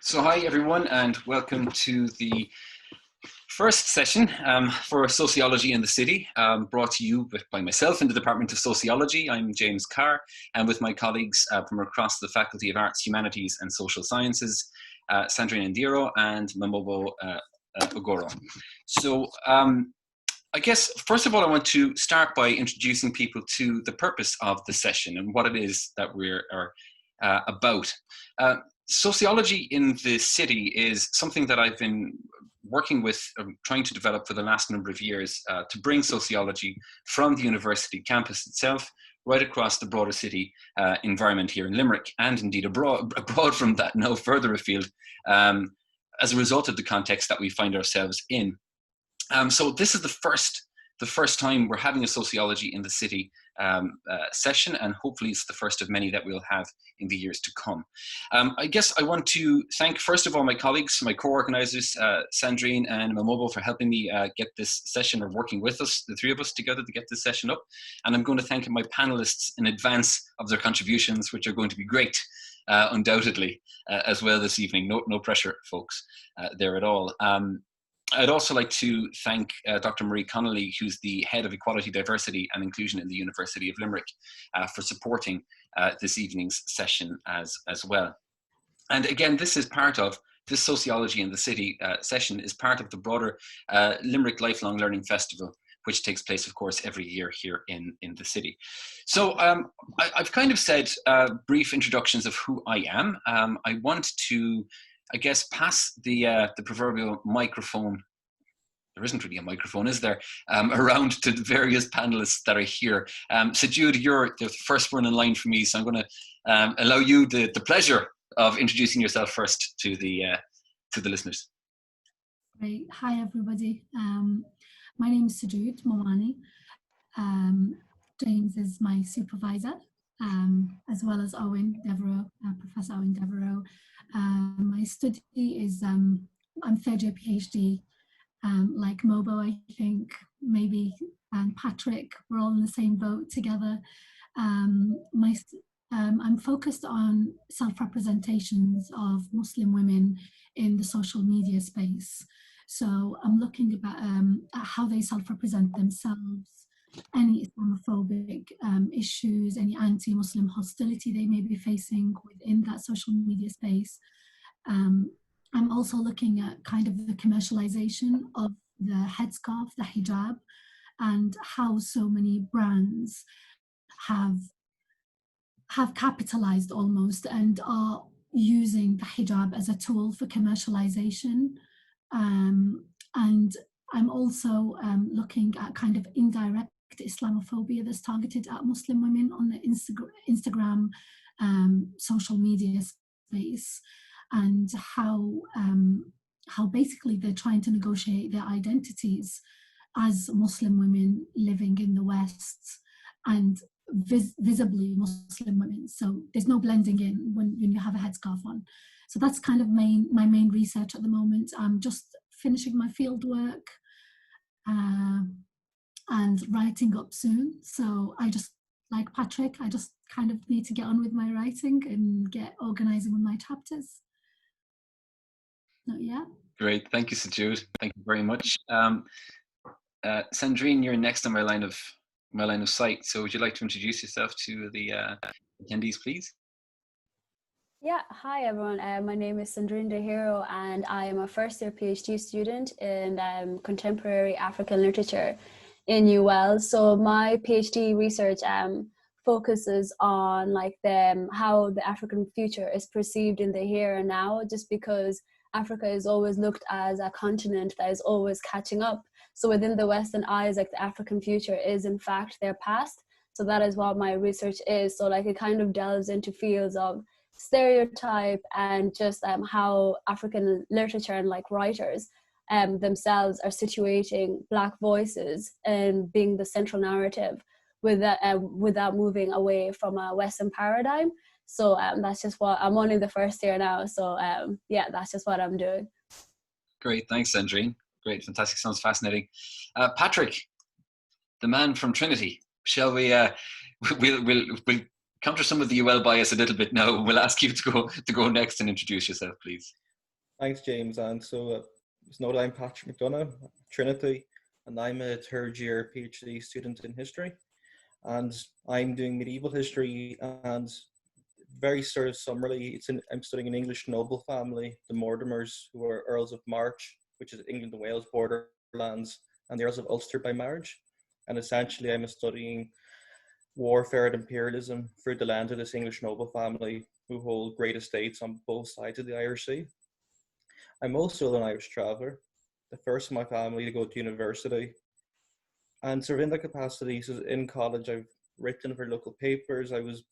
So hi everyone, and welcome to the first session for Sociology in the City, brought to you by myself in the Department of Sociology. I'm James Carr, and with my colleagues from across the Faculty of Arts, Humanities and Social Sciences, Sandrine Ndiro and Mamobo Ogoro. So I guess, first of all, I want to start by introducing people to the purpose of the session and what it is that we're about. Sociology in the city is something that I've been working with, trying to develop for the last number of years to bring sociology from the university campus itself right across the broader city environment here in Limerick, and indeed abroad from that, no further afield, as a result of the context that we find ourselves in. So this is the first time we're having a sociology in the city session, and hopefully it's the first of many that we'll have in the years to come. I guess I want to thank, first of all, my colleagues, my co-organizers, Sandrine and Mamobo, for helping me get this session, or working with us, the three of us together, to get this session up. And I'm going to thank my panelists in advance of their contributions, which are going to be great, undoubtedly, as well this evening. No pressure, folks, there at all. I'd also like to thank Dr. Marie Connolly, who's the Head of Equality, Diversity and Inclusion in the University of Limerick, for supporting this evening's session as well. And again, this Sociology in the City session is part of the broader Limerick Lifelong Learning Festival, which takes place, of course, every year here in the city. So I've kind of said brief introductions of who I am. I want to, I guess, pass the proverbial microphone. There isn't really a microphone, is there? Around to the various panelists that are here. So Jude, you're the first one in line for me, so I'm going to allow you the pleasure of introducing yourself first to the listeners. Great. Hi, everybody. My name is Sajud Momani. James is my supervisor, as well as Owen Devereaux, Professor Owen Devereaux. My study is, I'm third year PhD, like Mobo, I think, maybe, and Patrick, we're all in the same boat together. I'm focused on self-representations of Muslim women in the social media space. So I'm looking at how they self-represent themselves, any Islamophobic issues, any anti-Muslim hostility they may be facing within that social media space. I'm also looking at kind of the commercialization of the headscarf, the hijab, and how so many brands have capitalized almost and are using the hijab as a tool for commercialization. And I'm also looking at kind of indirect Islamophobia that's targeted at Muslim women on the Instagram social media space, and how basically they're trying to negotiate their identities as Muslim women living in the West, and visibly Muslim women. So there's no blending in when you have a headscarf on. So that's kind of my main research at the moment. I'm just finishing my field work and writing up soon. So I just, like Patrick, I just kind of need to get on with my writing and get organizing with my chapters. Not yet. Great, thank you, Sajud. Thank you very much. Sandrine, you're next on my line of sight. So would you like to introduce yourself to the attendees, please? Yeah, hi everyone. My name is Sandrine Ndiro, and I am a first year PhD student in contemporary African literature in UL. So my PhD research focuses on how the African future is perceived in the here and now, just because Africa is always looked as a continent that is always catching up. So within the Western eyes, like the African future is in fact their past. So that is what my research is. So like it kind of delves into fields of stereotype and just how African literature and like writers themselves are situating Black voices and being the central narrative without moving away from a Western paradigm. So that's just what, I'm only the first year now. So yeah, that's just what I'm doing. Great, thanks Sandrine. Great, fantastic, sounds fascinating. Patrick, the man from Trinity, shall we, we'll counter some of the UL bias a little bit now. We'll ask you to go next and introduce yourself, please. Thanks, James. And so, it's noted I'm Patrick McDonough, Trinity, and I'm a third-year PhD student in history. And I'm doing medieval history, and very sort of summarily, I'm studying an English noble family, the Mortimers, who are Earls of March, which is England and Wales borderlands, and the Earls of Ulster by marriage. And essentially, I'm studying warfare and imperialism through the lens of this English noble family who hold great estates on both sides of the Irish Sea. I'm also an Irish traveller, the first in my family to go to university. And sort of in that capacity, so in college, I've written for local papers. I was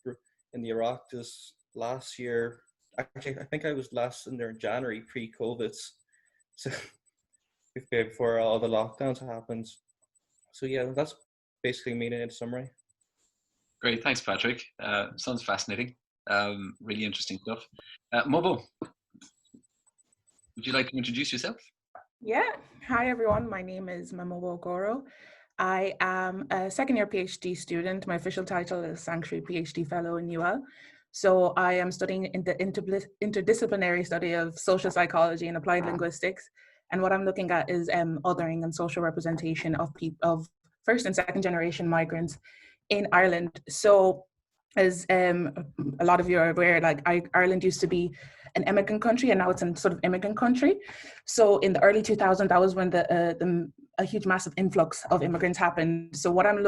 in the Iraq this last year. Actually, I think I was last in there in January, pre-COVID, so before all the lockdowns happened. So yeah, that's basically me in a summary. Great, thanks, Patrick. Sounds fascinating. Really interesting stuff. Mobo, would you like to introduce yourself? Yeah. Hi, everyone. My name is Mamowo Goro. I am a second-year PhD student. My official title is Sanctuary PhD Fellow in UL. So I am studying in the interdisciplinary study of social psychology and applied linguistics. And what I'm looking at is othering and social representation of first and second generation migrants in Ireland. So as a lot of you are aware, like Ireland used to be an immigrant country, and now it's a sort of immigrant country. So in the early 2000s, that was when a huge massive influx of immigrants happened. So what I'm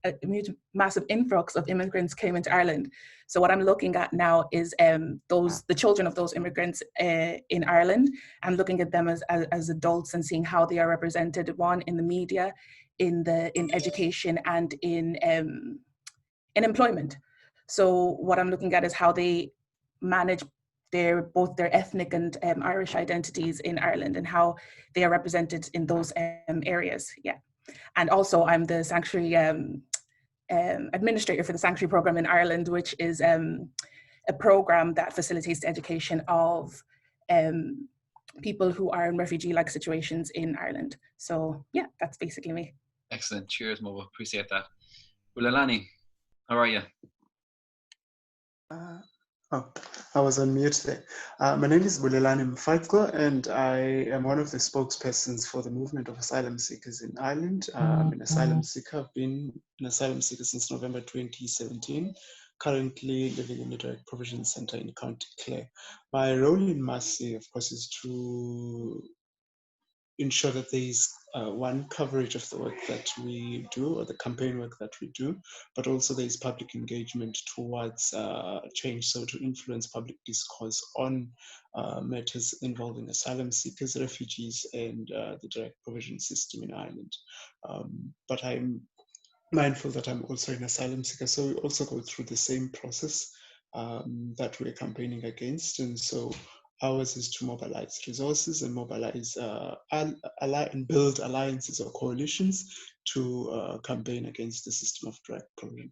a huge massive influx of immigrants came into Ireland. So what I'm looking at now is the children of those immigrants in Ireland, and looking at them as adults and seeing how they are represented, one, in the media, in education, and in employment. So what I'm looking at is how they manage both their ethnic and Irish identities in Ireland, and how they are represented in those areas. Yeah, and also I'm the sanctuary administrator for the sanctuary program in Ireland, which is a program that facilitates the education of people who are in refugee-like situations in Ireland. So yeah, that's basically me. Excellent. Cheers, Mobo. Appreciate that. Ulalani, how are you? I was on mute there. My name is Bulelani Mfaiko, and I am one of the spokespersons for the movement of asylum seekers in Ireland. I'm an asylum seeker. I've been an asylum seeker since November 2017, currently living in the Direct Provision Centre in County Clare. My role in Mercy, of course, is to ensure that there is one, coverage of the work that we do, or the campaign work that we do, but also there is public engagement towards change, so to influence public discourse on matters involving asylum seekers, refugees, and the direct provision system in Ireland. But I'm mindful that I'm also an asylum seeker, so we also go through the same process that we're campaigning against. And so ours is to mobilize resources and mobilize and build alliances or coalitions to campaign against the system of direct provision.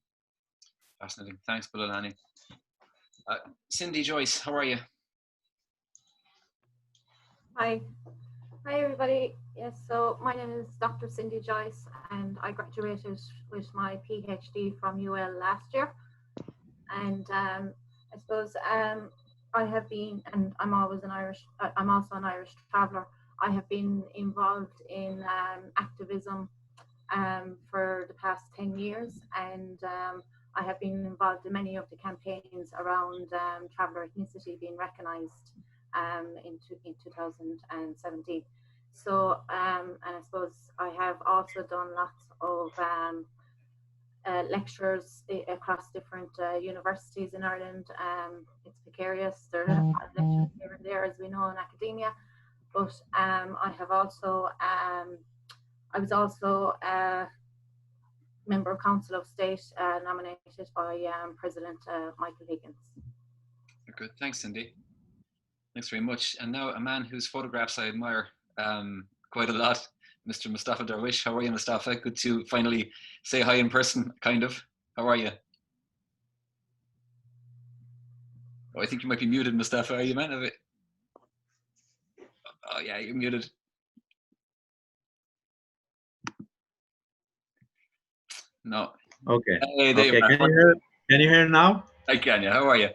Fascinating. Thanks, Bulelani. Cindy Joyce, how are you? Hi. Hi, everybody. Yes, so my name is Dr. Cindy Joyce, and I graduated with my PhD from UL last year. And I suppose I have been, and I'm also an Irish traveller. I have been involved in activism for the past 10 years, and I have been involved in many of the campaigns around traveller ethnicity being recognised in 2017. So, and I suppose I have also done lots of lectures across different universities in Ireland. It's precarious. There are lectures here and there, as we know, in academia. But I have also, I was also a member of Council of State nominated by President Michael Higgins. Good. Thanks, Cindy. Thanks very much. And now a man whose photographs I admire quite a lot, Mr. Mustafa Darwish. How are you, Mustafa? Good to finally say hi in person, kind of. How are you? Oh, I think you might be muted, Mustafa. Are you, man? Oh, yeah, you're muted. No. Okay. Hey, there Okay. you are. Can you hear now? I can, yeah. How are you?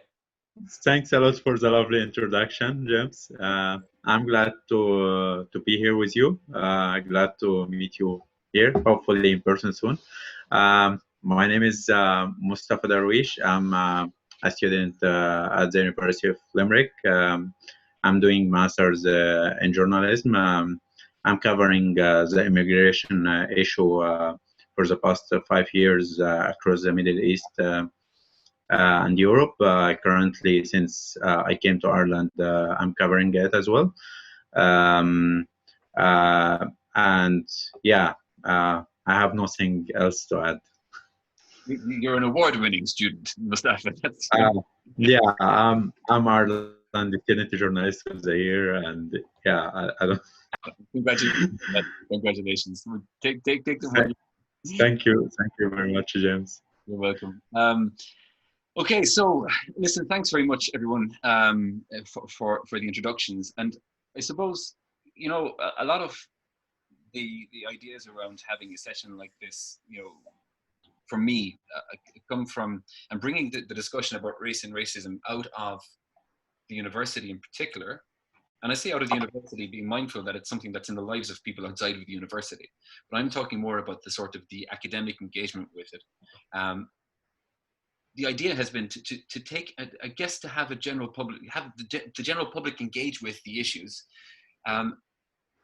Thanks a lot for the lovely introduction, James. I'm glad to be here with you. Glad to meet you here, hopefully in person soon. My name is Mustafa Darwish. I'm a student at the University of Limerick. I'm doing master's in journalism. I'm covering the immigration issue for the past 5 years across the Middle East. And Europe. Currently, since I came to Ireland, I'm covering it as well. And yeah, I have nothing else to add. You're an award-winning student, Mustafa. Yeah, I'm Ireland Student Journalist of the Year, and yeah, I don't. Congratulations! Congratulations! Take the word. Thank you very much, James. You're welcome. Okay, so listen, thanks very much, everyone, for the introductions. And I suppose, you know, a lot of the ideas around having a session like this, you know, for me, come from and bringing the discussion about race and racism out of the university in particular. And I say out of the university, being mindful that it's something that's in the lives of people outside of the university. But I'm talking more about the sort of the academic engagement with it. The idea has been to take, I guess, to have a general public, have the general public engage with the issues,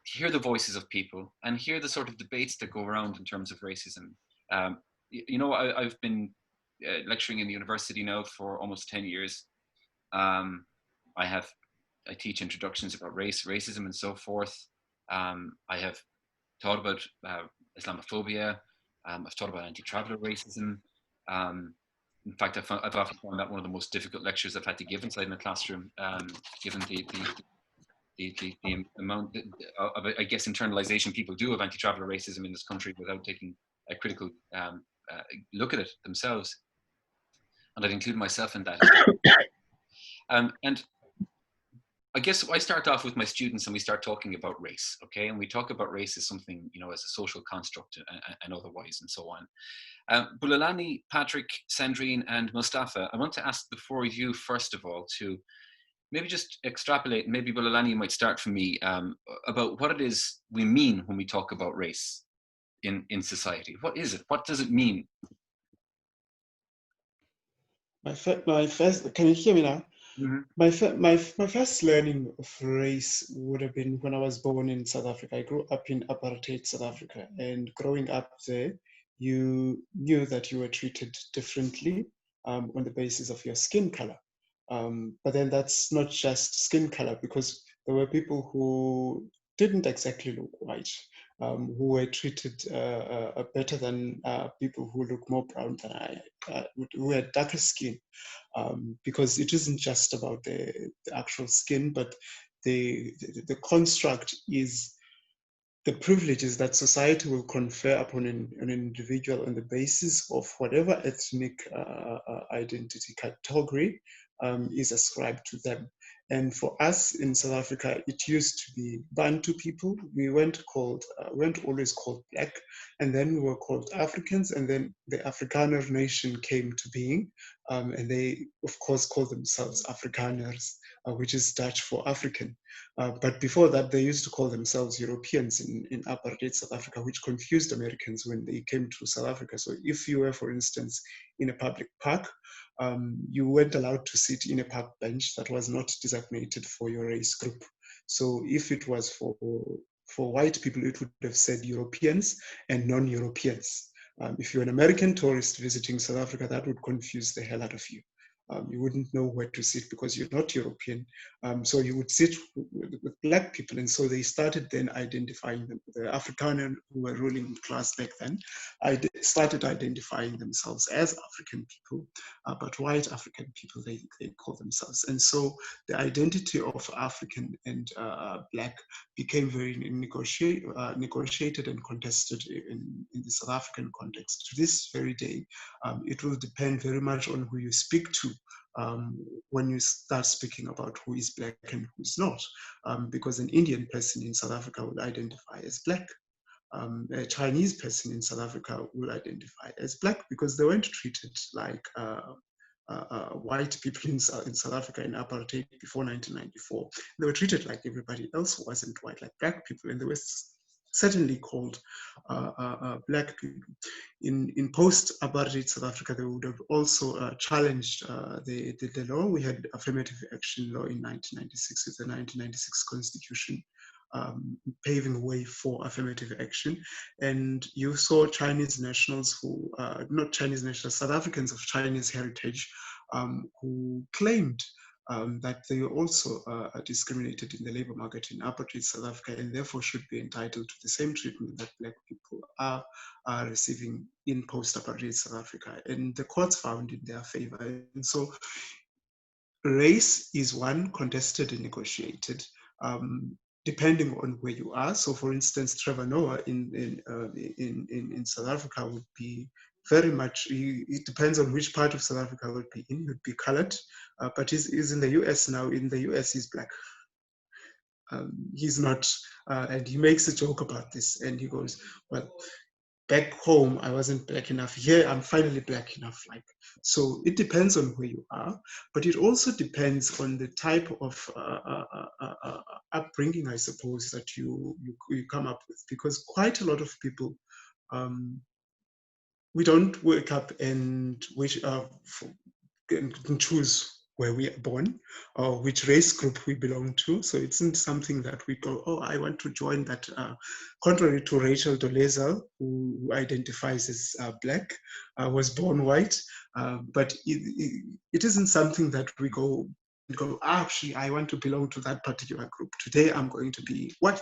hear the voices of people, and hear the sort of debates that go around in terms of racism. You know, I've been lecturing in the university now for almost 10 years. I teach introductions about racism, and so forth. I have taught about Islamophobia. I've taught about anti-traveler racism. In fact, I've often found that one of the most difficult lectures I've had to give inside in a classroom, given the amount of, I guess, internalization people do of anti-traveler racism in this country without taking a critical look at it themselves. And I'd include myself in that. And I guess I start off with my students and we start talking about race, okay? And we talk about race as something, you know, as a social construct and otherwise and so on. Bulelani, Patrick, Sandrine, and Mustafa, I want to ask the four of you, first of all, to maybe just extrapolate, maybe Bulelani, you might start for me, about what it is we mean when we talk about race in society. What is it? What does it mean? My first, can you hear me now? Mm-hmm. My first learning of race would have been when I was born in South Africa. I grew up in apartheid South Africa, and growing up there, you knew that you were treated differently on the basis of your skin color. But then that's not just skin color, because there were people who didn't exactly look white, who were treated better than people who look more brown than I, who had darker skin. Because it isn't just about the actual skin, but the construct is the privileges that society will confer upon an individual on the basis of whatever ethnic identity category is ascribed to them. And for us in South Africa, it used to be Bantu people. We weren't always called Black, and then we were called Africans, and then the Afrikaner nation came to being, and they, of course, called themselves Afrikaners, which is Dutch for African. But before that, they used to call themselves Europeans in apartheid South Africa, which confused Americans when they came to South Africa. So if you were, for instance, in a public park, you weren't allowed to sit in a park bench that was not designated for your race group. So if it was for white people, it would have said Europeans and non-Europeans. If you're an American tourist visiting South Africa, that would confuse the hell out of you. You wouldn't know where to sit because you're not European. So you would sit with Black people. And so they started then identifying them. The Afrikaner who were ruling class back then started identifying themselves as African people, but white African people, they call themselves. And so the identity of African and Black became very negotiated and contested in the South African context. To this very day, it will depend very much on who you speak to when you start speaking about who is Black and who is not, because an Indian person in South Africa will identify as Black. A Chinese person in South Africa will identify as Black because they weren't treated like white people in South Africa in apartheid before 1994. They were treated like everybody else who wasn't white, like black people, and they were certainly called black people. In post-apartheid South Africa, they would have also challenged the law. We had affirmative action law in 1996 with the 1996 Constitution, paving the way for affirmative action. And you saw Chinese nationals who, not Chinese nationals, South Africans of Chinese heritage, who claimed that they were also discriminated in the labor market in apartheid South Africa, and therefore should be entitled to the same treatment that black people are receiving in post-apartheid South Africa. And the courts found in their favor. And so race is one, contested and negotiated, depending on where you are. So for instance, Trevor Noah in South Africa would be very much, it depends on which part of South Africa would be in. He would be colored, but he's in the US now. In the US, he's black. He's not, and he makes a joke about this, and he goes, well, back home, I wasn't black enough. Here, I'm finally black enough. Like, so it depends on where you are, but it also depends on the type of upbringing, I suppose, that you come up with, because quite a lot of people, we don't wake up and choose where we are born or which race group we belong to. So it isn't something that we go, oh, I want to join that. Contrary to Rachel Dolezal, who identifies as black, was born white, but it isn't something that we go, actually, I want to belong to that particular group. Today, I'm going to be white,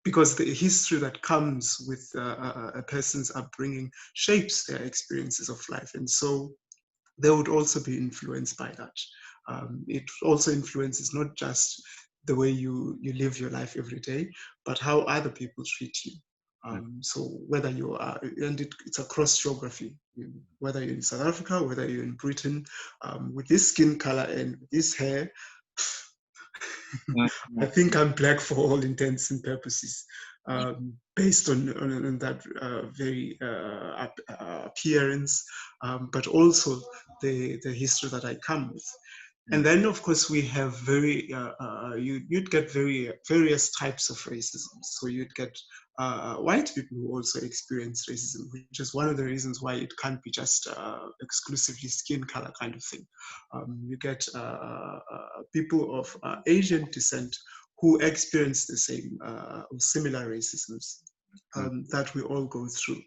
because the history that comes with a person's upbringing shapes their experiences of life. And so they would also be influenced by that. It also influences not just the way you live your life every day, but how other people treat you. So whether you are, and it's across geography, whether you're in South Africa, whether you're in Britain, with this skin color and this hair, I think I'm black for all intents and purposes, based on that very appearance, but also the history that I come with. And then, of course, we have you'd get various types of racism. So you'd get white people who also experience racism, which is one of the reasons why it can't be just exclusively skin color kind of thing. You get people of Asian descent who experience the same or similar racisms that we all go through,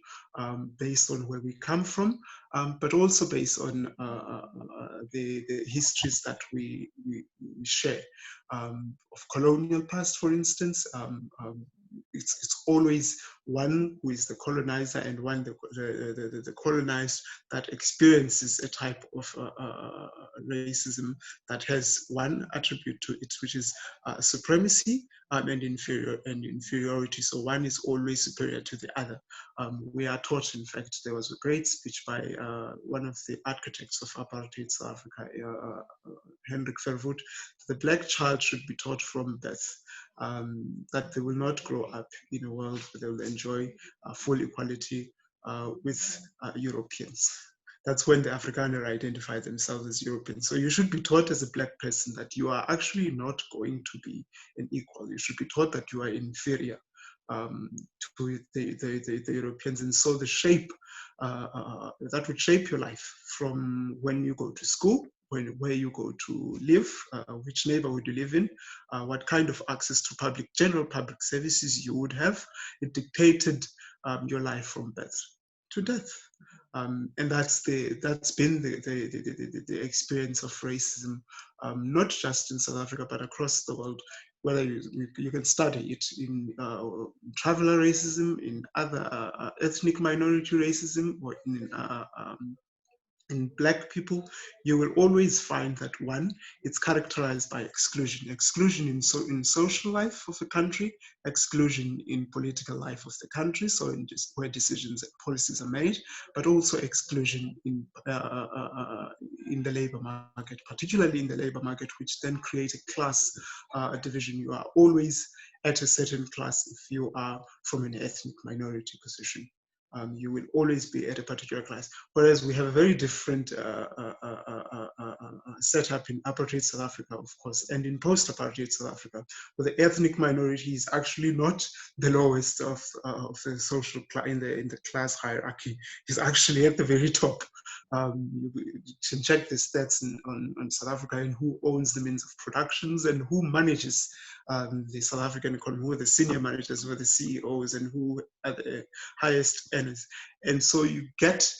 based on where we come from, but also based on the histories that we share. Of colonial past, for instance, it's always one who is the colonizer and one the colonized that experiences a type of racism that has one attribute to it, which is supremacy and inferiority. So one is always superior to the other. We are taught, in fact, there was a great speech by one of the architects of apartheid South Africa, Hendrik Verwoerd. The black child should be taught from birth that they will not grow up in a world where they will enjoy full equality with Europeans. That's when the Afrikaner identify themselves as European. So you should be taught as a black person that you are actually not going to be an equal. You should be taught that you are inferior to the Europeans. And so the shape, that would shape your life from when you go to school, where you go to live, which neighborhood you live in, what kind of access to general public services you would have. It dictated your life from birth to death. And that's been the experience of racism, not just in South Africa, but across the world. Whether you can study it in traveler racism, in other ethnic minority racism, or in black people, you will always find that one, it's characterized by exclusion. Exclusion in social life of the country, exclusion in political life of the country, so in just where decisions and policies are made, but also exclusion in the labor market, particularly in the labor market, which then create a class division. You are always at a certain class if you are from an ethnic minority position. you will always be at a particular class. Whereas we have a very different setup in apartheid South Africa, of course, and in post-apartheid South Africa, where the ethnic minority is actually not the lowest of the social in the class hierarchy. It's actually at the very top. You can check the stats on South Africa and who owns the means of productions and who manages the South African economy, who are the senior managers, who are the CEOs, and who are the highest earners. And so you get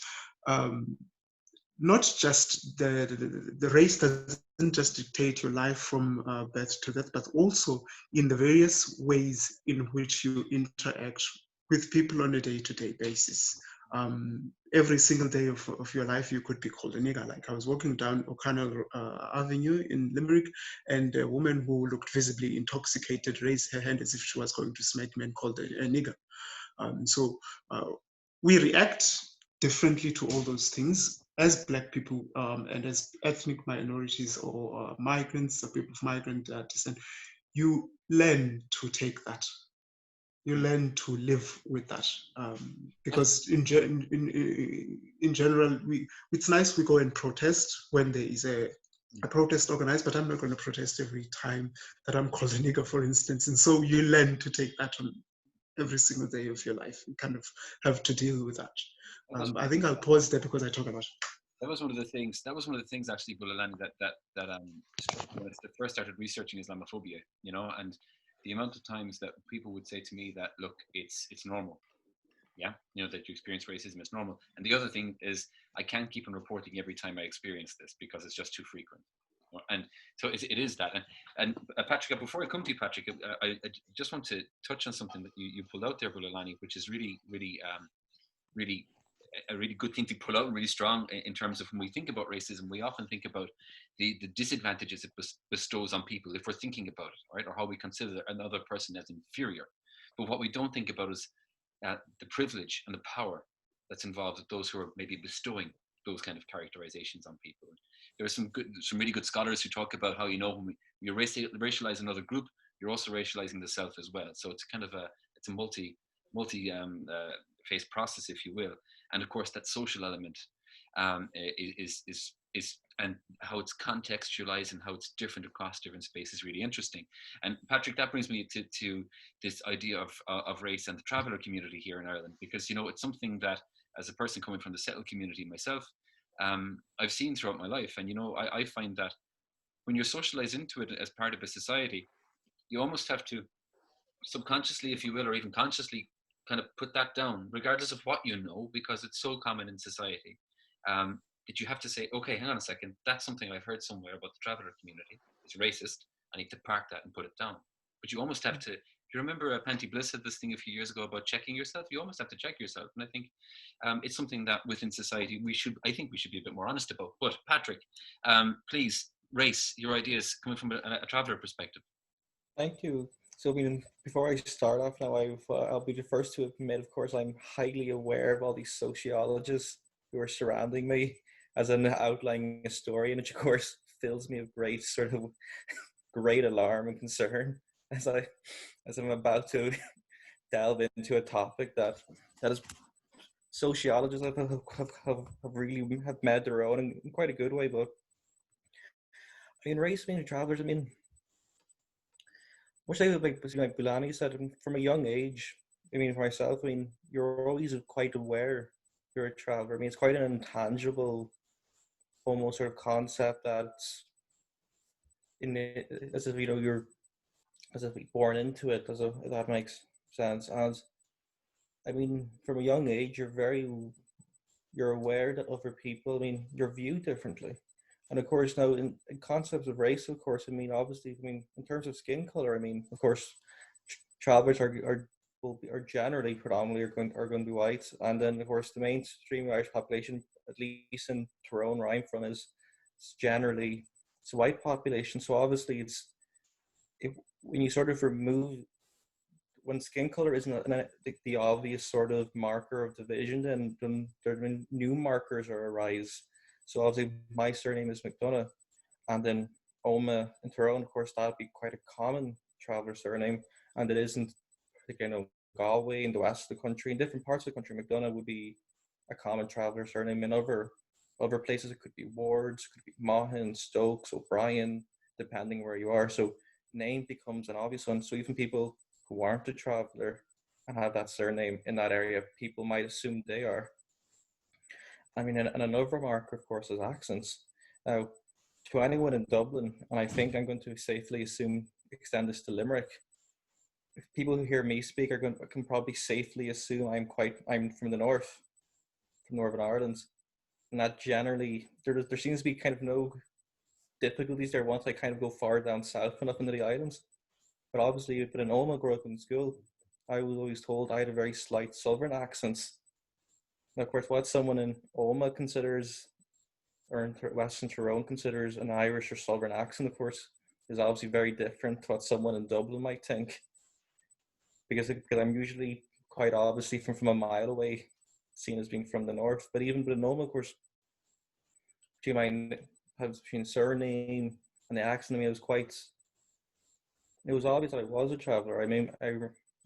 not just the race doesn't just dictate your life from birth to death, but also in the various ways in which you interact with people on a day-to-day basis. Every single day of your life, you could be called a nigger. Like I was walking down O'Connell Avenue in Limerick, and a woman who looked visibly intoxicated raised her hand as if she was going to smack me and called a nigger. So we react differently to all those things as Black people and as ethnic minorities or migrants or people of migrant descent. You learn to take that. You learn to live with that because in general, it's nice we go and protest when there is a protest organized, but I'm not going to protest every time that I'm called a nigger, for instance. And so you learn to take that on every single day of your life. You kind of have to deal with that. I think I'll pause there because I talk about it. That was one of the things. That was one of the things actually, Bulelani, that struck me when I first started researching Islamophobia. You know, and the amount of times that people would say to me that, look, it's normal. Yeah, you know, that you experience racism is normal. And the other thing is, I can't keep on reporting every time I experience this because it's just too frequent. And so it is that. And Patrick, before I come to you, Patrick, I just want to touch on something that you pulled out there, Bulelani, which is really a really good thing to pull out and really strong in terms of when we think about racism. We often think about the disadvantages it bestows on people if we're thinking about it, right? Or how we consider another person as inferior. But what we don't think about is the privilege and the power that's involved with those who are maybe bestowing those kind of characterizations on people. There are some really good scholars who talk about how, you know, when you racialize another group, you're also racializing the self as well. So it's kind of a multi phase process, if you will. And of course, that social element is and how it's contextualized and how it's different across different spaces is really interesting. And Patrick, that brings me to this idea of race and the traveller community here in Ireland, because, you know, it's something that, as a person coming from the settled community myself, I've seen throughout my life. And, you know, I find that when you're socialized into it as part of a society, you almost have to subconsciously, if you will, or even consciously kind of put that down, regardless of what you know, because it's so common in society, that you have to say, okay, hang on a second, that's something I've heard somewhere about the traveller community. It's racist. I need to park that and put it down. But you almost have to, if you remember, Panty Bliss had this thing a few years ago about checking yourself. You almost have to check yourself. And I think it's something that within society, I think we should be a bit more honest about. But Patrick, please, race, your ideas coming from a traveller perspective. Thank you. So, I mean, before I start off now, I'll be the first to admit, of course, I'm highly aware of all these sociologists who are surrounding me as I'm outlining a story, which, of course, fills me with great great alarm and concern as I'm about to delve into a topic that is sociologists have really made their own in quite a good way. But I mean, race being travellers, I mean, which I would like Bulelani said, from a young age, I mean, for myself, I mean, you're always quite aware you're a traveller. I mean, it's quite an intangible, almost sort of concept that's as if, you know, you're as if you're born into it, if that makes sense. And I mean, from a young age, you're aware that other people, I mean, you're viewed differently. And of course, now in concepts of race, of course, I mean, obviously, I mean, in terms of skin color, I mean, of course, travellers are generally predominantly are going to be white. And then, of course, the mainstream Irish population, at least in Tyrone, where I'm from, is generally it's a white population. So obviously, when you sort of remove, when skin color isn't the obvious sort of marker of division, then new markers are arise. So obviously my surname is McDonough, and then Oma in Tyrone, of course, that'd be quite a common traveller surname, and it isn't, I think, I know, Galway in the west of the country. In different parts of the country, McDonough would be a common traveller surname. In other places, it could be Wards, could be Maughan, Stokes, O'Brien, depending where you are. So name becomes an obvious one. So even people who aren't a traveller and have that surname in that area, people might assume they are. I mean, and another marker, of course, is accents. Now, to anyone in Dublin, and I think I'm going to safely extend this to Limerick, if people who hear me speak can probably safely assume I'm from the north, from Northern Ireland, and that generally there seems to be kind of no difficulties there once I kind of go far down south and up into the islands. But obviously, if in Omagh grew up in school, I was always told I had a very slight southern accent. Now, of course, what someone in Omagh considers, or in Western Tyrone considers an Irish or southern accent, of course, is obviously very different to what someone in Dublin might think. Because I'm usually quite obviously from a mile away, seen as being from the north. But even with Omagh, of course, between surname and the accent, I mean, it was obvious that I was a traveller. I mean, I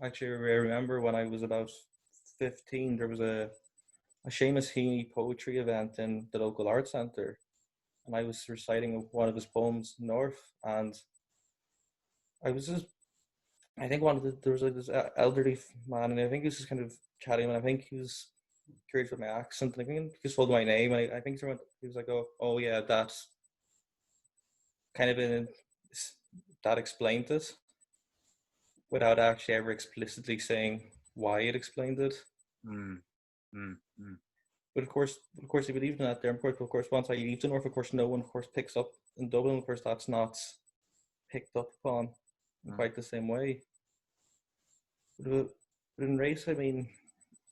remember when I was about 15, there was a Seamus Heaney poetry event in the local art centre, and I was reciting one of his poems, North, and I think there was like this elderly man, and I think he was just kind of chatting, and I think he was curious with my accent, and I think he just told my name, and I think he was like, oh yeah, that's kind of that explained it, without actually ever explicitly saying why it explained it. But of course, you believe in that there. Of course, once I leave the north, of course, no one, of course, picks up in Dublin. Of course, that's not picked up upon in quite the same way. But in race, I mean,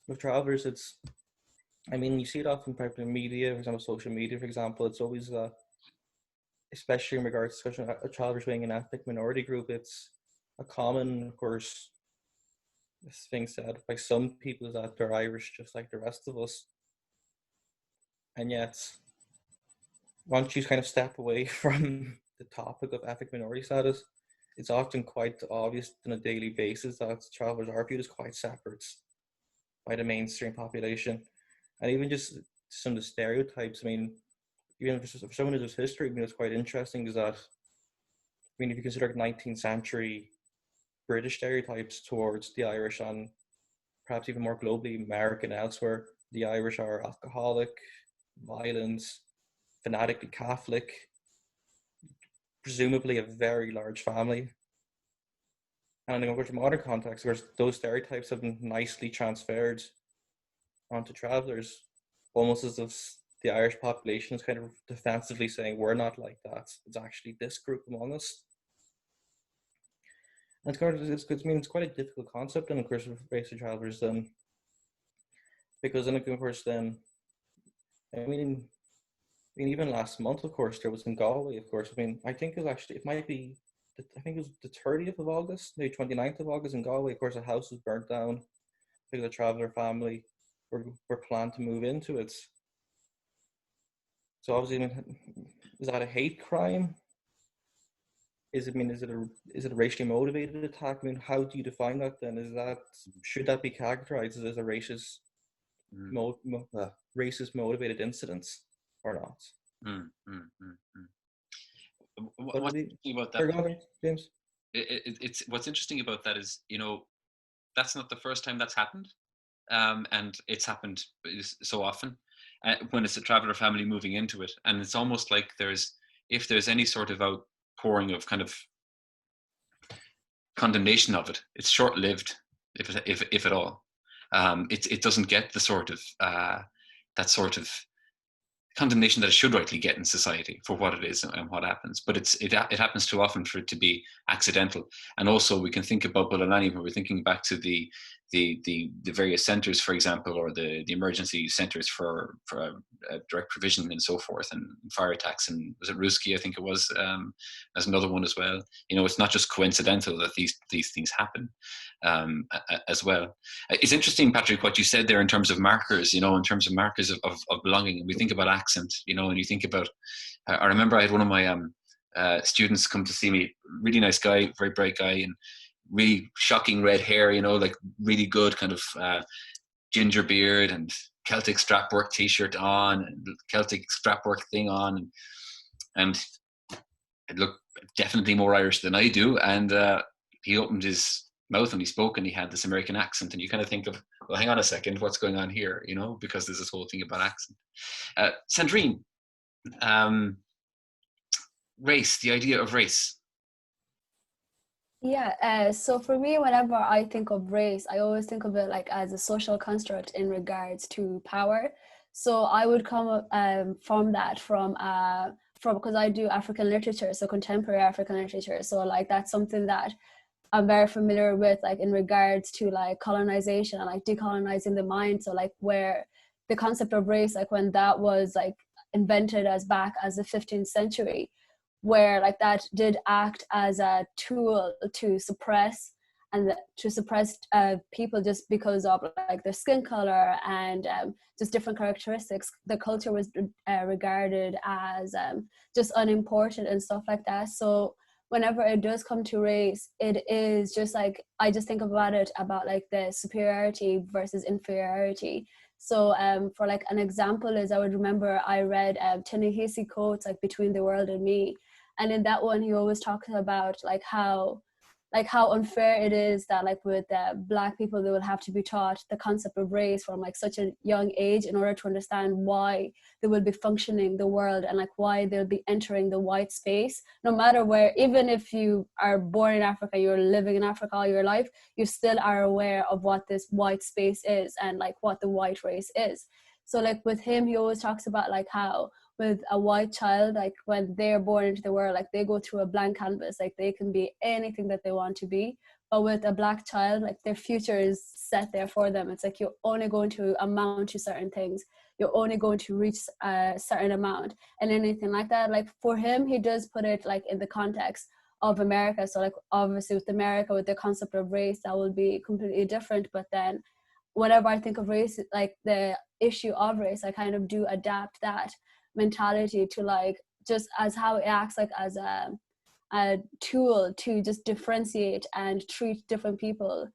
with travellers, you see it often in media, for example, social media, for example. It's always, especially in regards to travellers being an ethnic minority group, it's a common, of course, this thing said by some people is that they're Irish just like the rest of us. And yet, once you kind of step away from the topic of ethnic minority status, it's often quite obvious on a daily basis that travellers are viewed as quite separate by the mainstream population. And even just some of the stereotypes, I mean, even for someone who does history, I mean, it's quite interesting is that, I mean, if you consider 19th century British stereotypes towards the Irish and perhaps even more globally, American elsewhere, the Irish are alcoholic, violent, fanatically Catholic, presumably a very large family. And in a modern context, where those stereotypes have been nicely transferred onto travellers, almost as if the Irish population is kind of defensively saying, we're not like that. It's actually this group among us. And it's quite a difficult concept, and of course, with race of travellers, because then, of course, then, I mean, even last month, of course, there was in Galway, of course, I mean, I think it was the 30th of August, maybe 29th of August in Galway, of course, a house was burnt down because a traveller family were planned to move into it. So obviously, is that a hate crime? Is it a racially motivated attack? I mean, how do you define that then? Should that be characterized as a racist motivated incidents or not? What's interesting about that, James? It's what's interesting about that is, that's not the first time that's happened, and it's happened so often when it's a traveller family moving into it, and it's almost like if there's any sort of outpouring of kind of condemnation of it, it's short-lived, if at all. It doesn't get the sort of that sort of condemnation that it should rightly get in society for what it is and what happens, but it happens too often for it to be accidental. And also, we can think about Bulalani when we're thinking back to the various centres, for example, or the emergency centres for direct provision and so forth, and fire attacks, and was it Ruski, I think it was, as another one as well. It's not just coincidental that these things happen as well. It's interesting, Patrick, what you said there in terms of markers, in terms of markers of belonging. And we think about accent, and you think about, I remember I had one of my students come to see me, really nice guy, very bright guy, and really shocking red hair, like really good kind of ginger beard and Celtic strapwork t-shirt on and Celtic strapwork thing on, and it looked definitely more Irish than I do. And he opened his mouth and he spoke, and he had this American accent, and you kind of think of, well, hang on a second, what's going on here? Because there's this whole thing about accent. Sandrine, race, the idea of race. Yeah, so for me, whenever I think of race, I always think of it like as a social construct in regards to power. So I would come from that, from because I do African literature, so contemporary African literature. So like that's something that I'm very familiar with, like in regards to like colonization and like decolonizing the mind. So like where the concept of race, like when that was like invented as back as the 15th century, where like that did act as a tool to suppress people just because of like their skin color and just different characteristics. The culture was regarded as just unimportant and stuff like that. So whenever it does come to race, it is just like, I just think about it about like the superiority versus inferiority. So for like an example is, I would remember I read Ta-Nehisi Coates' like Between the World and Me. And in that one, he always talks about like how unfair it is that like with Black people, they will have to be taught the concept of race from like such a young age in order to understand why they will be functioning the world and like why they'll be entering the white space. No matter where, even if you are born in Africa, you're living in Africa all your life, you still are aware of what this white space is and like what the white race is. So like with him, he always talks about like how with a white child, like when they're born into the world, like they go through a blank canvas, like they can be anything that they want to be. But with a Black child, like their future is set there for them. It's like you're only going to amount to certain things. You're only going to reach a certain amount, and anything like that. Like for him, he does put it like in the context of America. So like obviously with America, with the concept of race, that will be completely different. But then whenever I think of race, like the issue of race, I kind of do adapt that mentality to like just as how it acts like as a tool to just differentiate and treat different people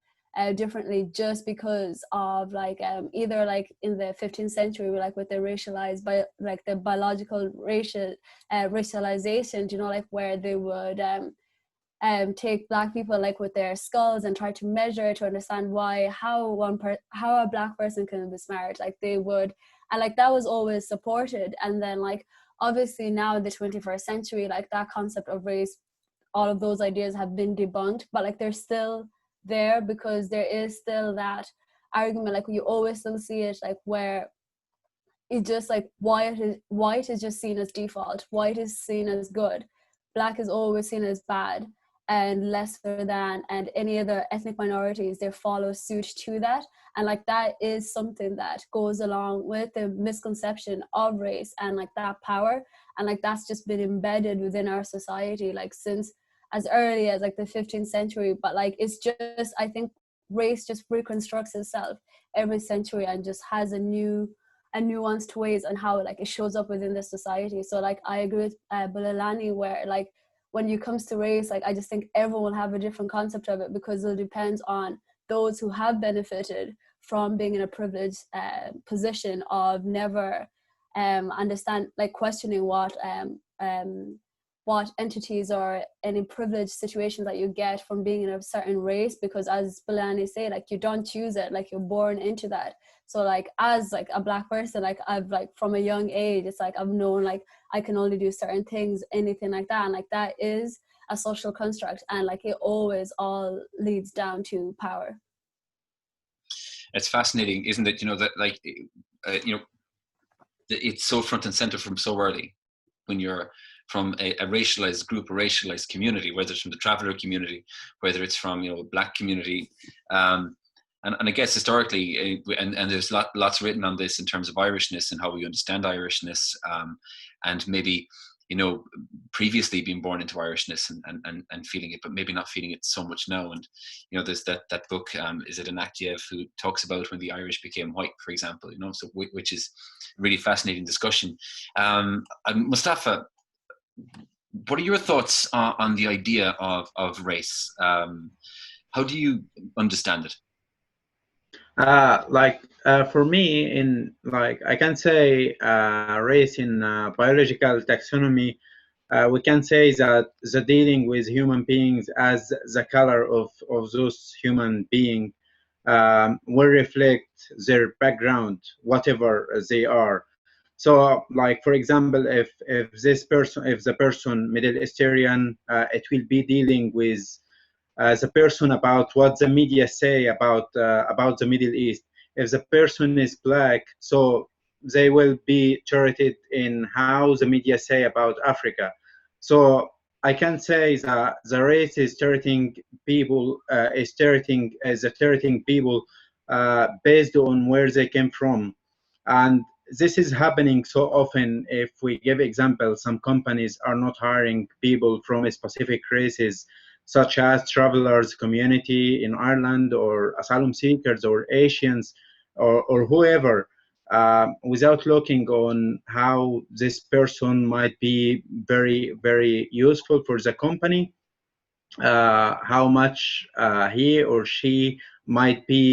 differently, just because of like either like in the 15th century, like with the racialized by like the biological racialization, like where they would take Black people like with their skulls and try to measure to understand how a Black person can be smart, like they would. And like that was always supported. And then like obviously now in the 21st century, like that concept of race, all of those ideas have been debunked, but like they're still there because there is still that argument. Like you always still see it, like where it's just like white is just seen as default, white is seen as good, Black is always seen as bad and lesser than, and any other ethnic minorities, they follow suit to that. And like that is something that goes along with the misconception of race and like that power. And like that's just been embedded within our society, like since as early as like the 15th century. But like it's just, I think race just reconstructs itself every century and just has a nuanced ways on how like it shows up within the society. So like I agree with Bulelani, where like when it comes to race, like I just think everyone will have a different concept of it, because it depends on those who have benefited from being in a privileged position of never understand, like questioning what entities or any privileged situations that you get from being in a certain race, because as Bulelani say, like you don't choose it, like you're born into that. So like as like a Black person, like I've like from a young age, it's like I've known like I can only do certain things, anything like that. And like that is a social construct, and like it always all leads down to power. It's fascinating, isn't it? That like, it's so front and center from so early, when you're from a racialized group, a racialized community, whether it's from the traveler community, whether it's from, a Black community. And I guess historically, and there's lots written on this in terms of Irishness and how we understand Irishness, and maybe, previously being born into Irishness and feeling it, but maybe not feeling it so much now. And, there's that book, is it Anakyev, who talks about when the Irish became white, for example, so which is a really fascinating discussion. Mustafa, what are your thoughts on the idea of race? How do you understand it? For me, in like I can say race in biological taxonomy, we can say that the dealing with human beings as the color of those human beings will reflect their background, whatever they are. So, like for example, if the person Middle Eastern, it will be dealing with the person about what the media say about the Middle East. If the person is black, so they will be treated in how the media say about Africa. So I can say that the race is treating people people based on where they came from, and this is happening so often. If we give examples, some companies are not hiring people from specific races, such as travelers community in Ireland, or asylum seekers, or Asians, or whoever, without looking on how this person might be very, very useful for the company, how much he or she might be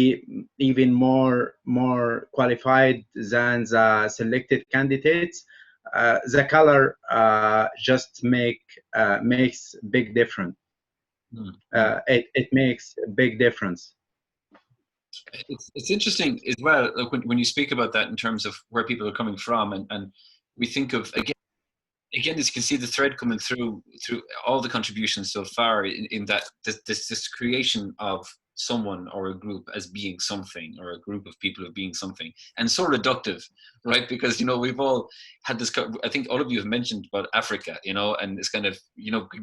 even more qualified than the selected candidates. The color just makes big difference. It makes a big difference. It's interesting as well, like when you speak about that in terms of where people are coming from, and we think of again, as you can see the thread coming through all the contributions so far, in that this creation of someone or a group as being something, or a group of people of being something, and so reductive, right? Because we've all had this. I think all of you have mentioned about Africa, and it's kind of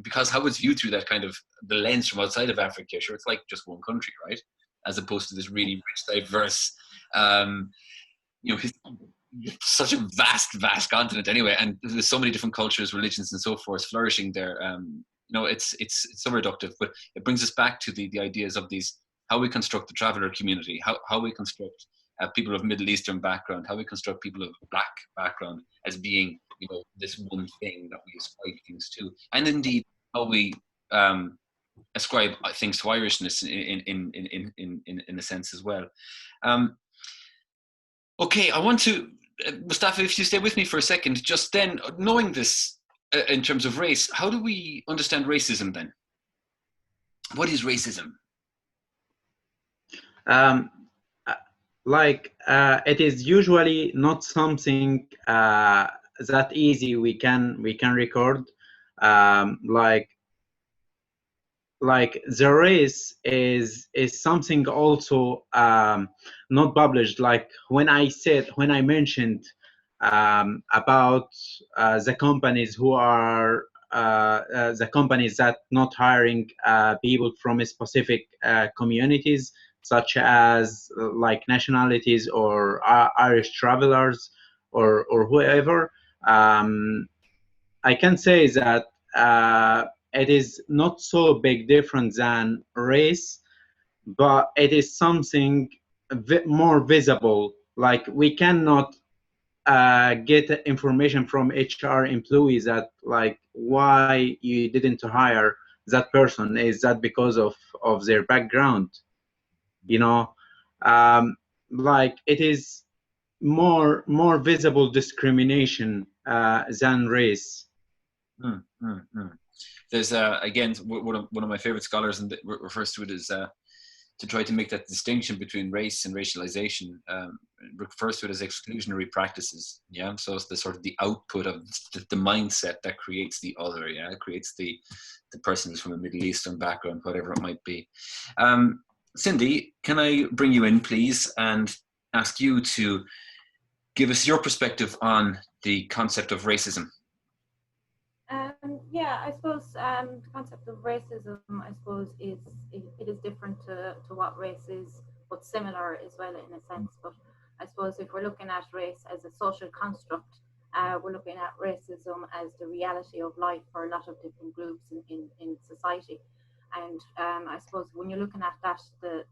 because how it's viewed through that kind of the lens from outside of Africa. Sure, it's like just one country, right? As opposed to this really rich, diverse, such a vast continent anyway, and there's so many different cultures, religions, and so forth flourishing there. It's so reductive, but it brings us back to the ideas of these, how we construct the traveler community, how we construct people of Middle Eastern background, how we construct people of black background as being this one thing that we ascribe things to, and indeed how we ascribe things to Irishness in a sense as well. Okay, I want to, Mustafa, if you stay with me for a second, just then, knowing this in terms of race, how do we understand racism then? What is racism? It is usually not something that easy we can record. Like the race is something also not published. Like when I mentioned about the companies who are the companies that not hiring people from specific communities, such as like nationalities or Irish travelers or whoever, I can say that it is not so big difference than race, but it is something more visible. Like we cannot get information from HR employees that like why you didn't hire that person. Is that because of their background? Like it is more visible discrimination than race. There's again one of my favorite scholars, and refers to it as to try to make that distinction between race and racialization. Refers to it as exclusionary practices. Yeah, so it's the sort of the output of the mindset that creates the other. Yeah, it creates the person who's from a Middle Eastern background, whatever it might be. Cindy, can I bring you in, please, and ask you to give us your perspective on the concept of racism? Yeah, I suppose the concept of racism, I suppose, it is different to what race is, but similar as well in a sense. But I suppose if we're looking at race as a social construct, we're looking at racism as the reality of life for a lot of different groups in society. And I suppose when you're looking at that, the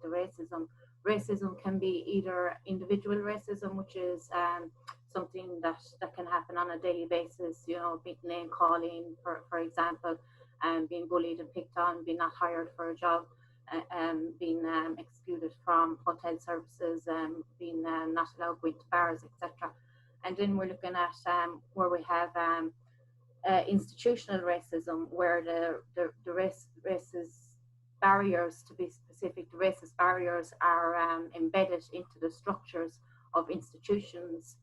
racism can be either individual racism, which is something that can happen on a daily basis, name calling, for example, and being bullied and picked on, being not hired for a job. being excluded from hotel services, being not allowed to go into bars, etc. And then we're looking at where we have institutional racism, where the racist barriers, to be specific, the racist barriers are embedded into the structures of institutions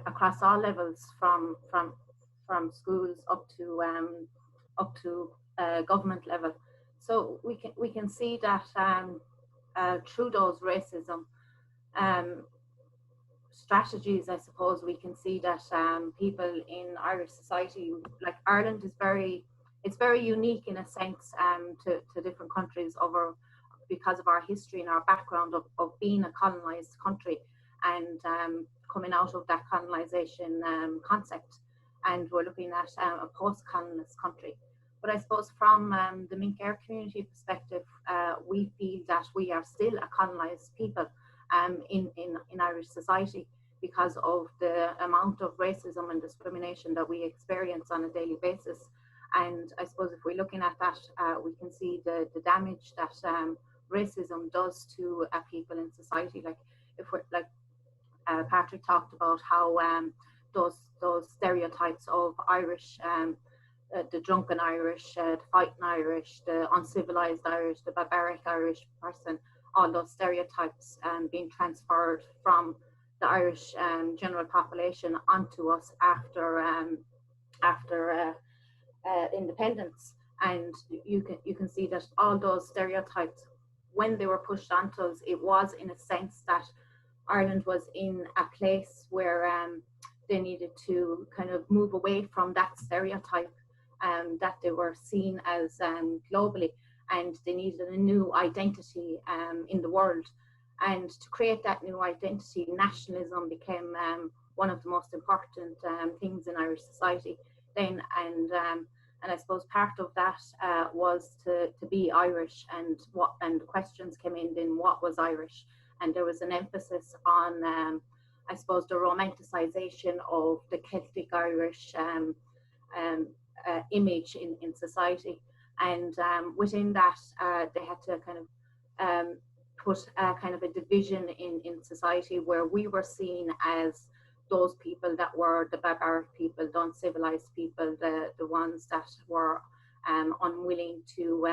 across all levels, from schools up to government level. So we can see that through those racism strategies, I suppose, we can see that people in Irish society, like Ireland, it's very unique in a sense to different countries because of our history and our background of being a colonized country, and coming out of that colonization concept, and we're looking at a post-colonist country. But I suppose from the Minker community perspective, we feel that we are still a colonized people in Irish society, because of the amount of racism and discrimination that we experience on a daily basis. And I suppose if we're looking at that, we can see the damage that racism does to people in society. Like if we're like Patrick talked about how those stereotypes of Irish, the drunken Irish, the fighting Irish, the uncivilized Irish, the barbaric Irish person, all those stereotypes being transferred from the Irish general population onto us after independence. And you can see that all those stereotypes, when they were pushed onto us, it was in a sense that Ireland was in a place where they needed to kind of move away from that stereotype that they were seen as globally, and they needed a new identity in the world. And to create that new identity, nationalism became one of the most important things in Irish society then. And I suppose part of that was to be Irish, and the questions came in then, what was Irish? And there was an emphasis on, I suppose, the romanticization of the Celtic Irish image in society. And within that, they had to kind of put kind of a division in society, where we were seen as those people that were the barbaric people, the uncivilized people, the ones that were unwilling to,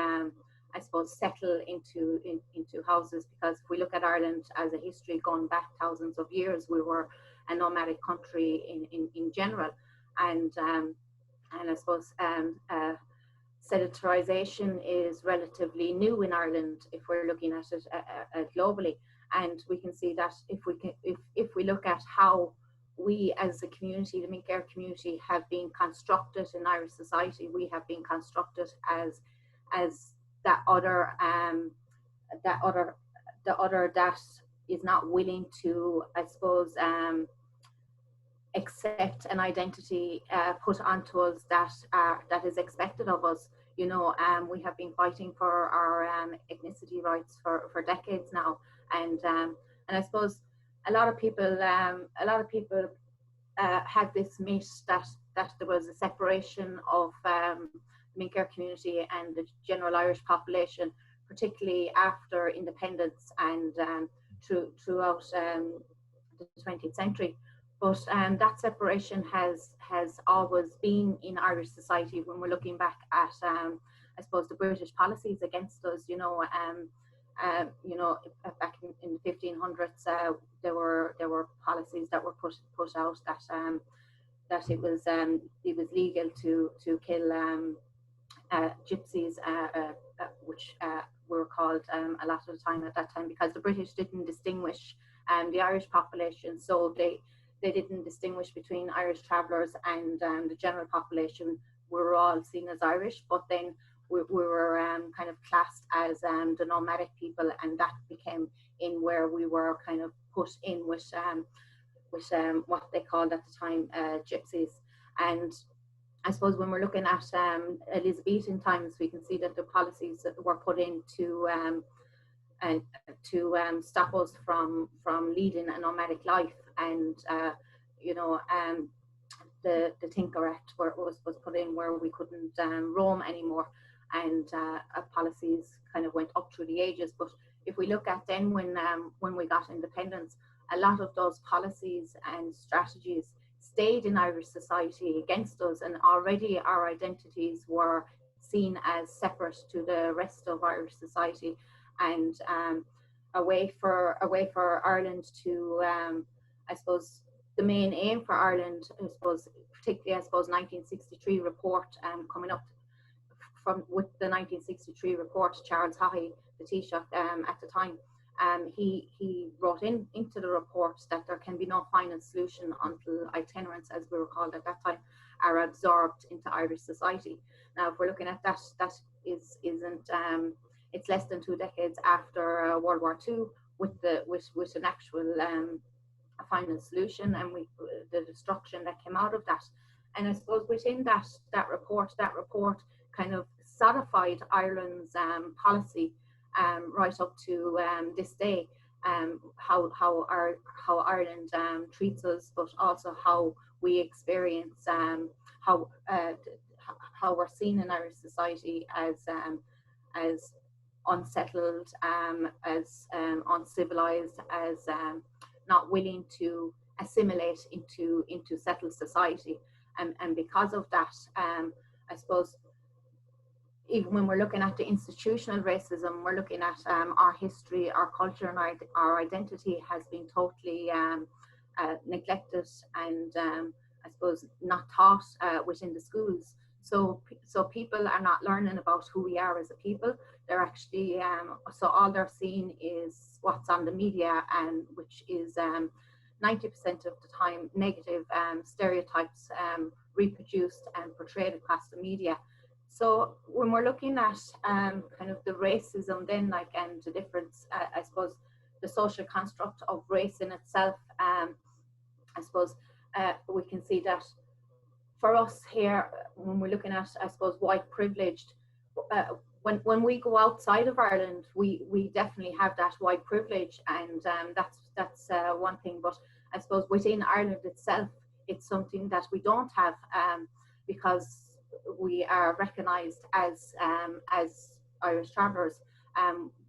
I suppose, settle into houses. Because if we look at Ireland as a history going back thousands of years, we were a nomadic country in general. And I suppose sedentarization is relatively new in Ireland if we're looking at it globally. And we can see that if we look at how we as a community, the Minker community, have been constructed in Irish society, we have been constructed as that other that is not willing to, I suppose, accept an identity put onto us that is expected of us. You know, we have been fighting for our ethnicity rights for decades now, and I suppose a lot of people had this myth that there was a separation of the Minker community and the general Irish population, particularly after independence and throughout the 20th century. But that separation has always been in Irish society. When we're looking back at, I suppose, the British policies against us, you know, back in the 1500s, there were policies that were put out that it was legal to kill gypsies, which were called a lot of the time at that time, because the British didn't distinguish the Irish population, so they didn't distinguish between Irish travellers and the general population. We were all seen as Irish, but then we were kind of classed as the nomadic people, and that became in where we were kind of put in with what they called at the time gypsies. And I suppose when we're looking at Elizabethan times, we can see that the policies that were put in to stop us from leading a nomadic life, and the Tinker Act was put in, where we couldn't roam anymore. and policies kind of went up through the ages. But if we look at then when we got independence, a lot of those policies and strategies stayed in Irish society against us, and already our identities were seen as separate to the rest of Irish society, and a way for Ireland to, I suppose, the main aim for Ireland, I suppose, particularly, I suppose, 1963 report coming up with the 1963 report, Charles Haughey, the Taoiseach at the time, he wrote into the report that there can be no final solution until itinerants, as we were called at that time, are absorbed into Irish society. Now, if we're looking at that, that isn't it's less than 2 decades after World War II, with an actual final solution, and the destruction that came out of that. And I suppose within that report kind of solidified Ireland's policy right up to this day, how Ireland treats us, but also how we experience how we're seen in Irish society as unsettled, as uncivilized, as not willing to assimilate into settled society, and because of that, I suppose, even when we're looking at the institutional racism, we're looking at our history, our culture, and our identity has been totally neglected and I suppose not taught within the schools. So people are not learning about who we are as a people. They're actually, so all they're seeing is what's on the media, and which is 90% of the time negative stereotypes reproduced and portrayed across the media. So when we're looking at kind of the racism then, like, and the difference, I suppose, the social construct of race in itself, I suppose we can see that for us here, when we're looking at, I suppose, white privileged, when we go outside of Ireland, we definitely have that white privilege, and that's one thing. But I suppose within Ireland itself, it's something that we don't have, because we are recognised as Irish travellers.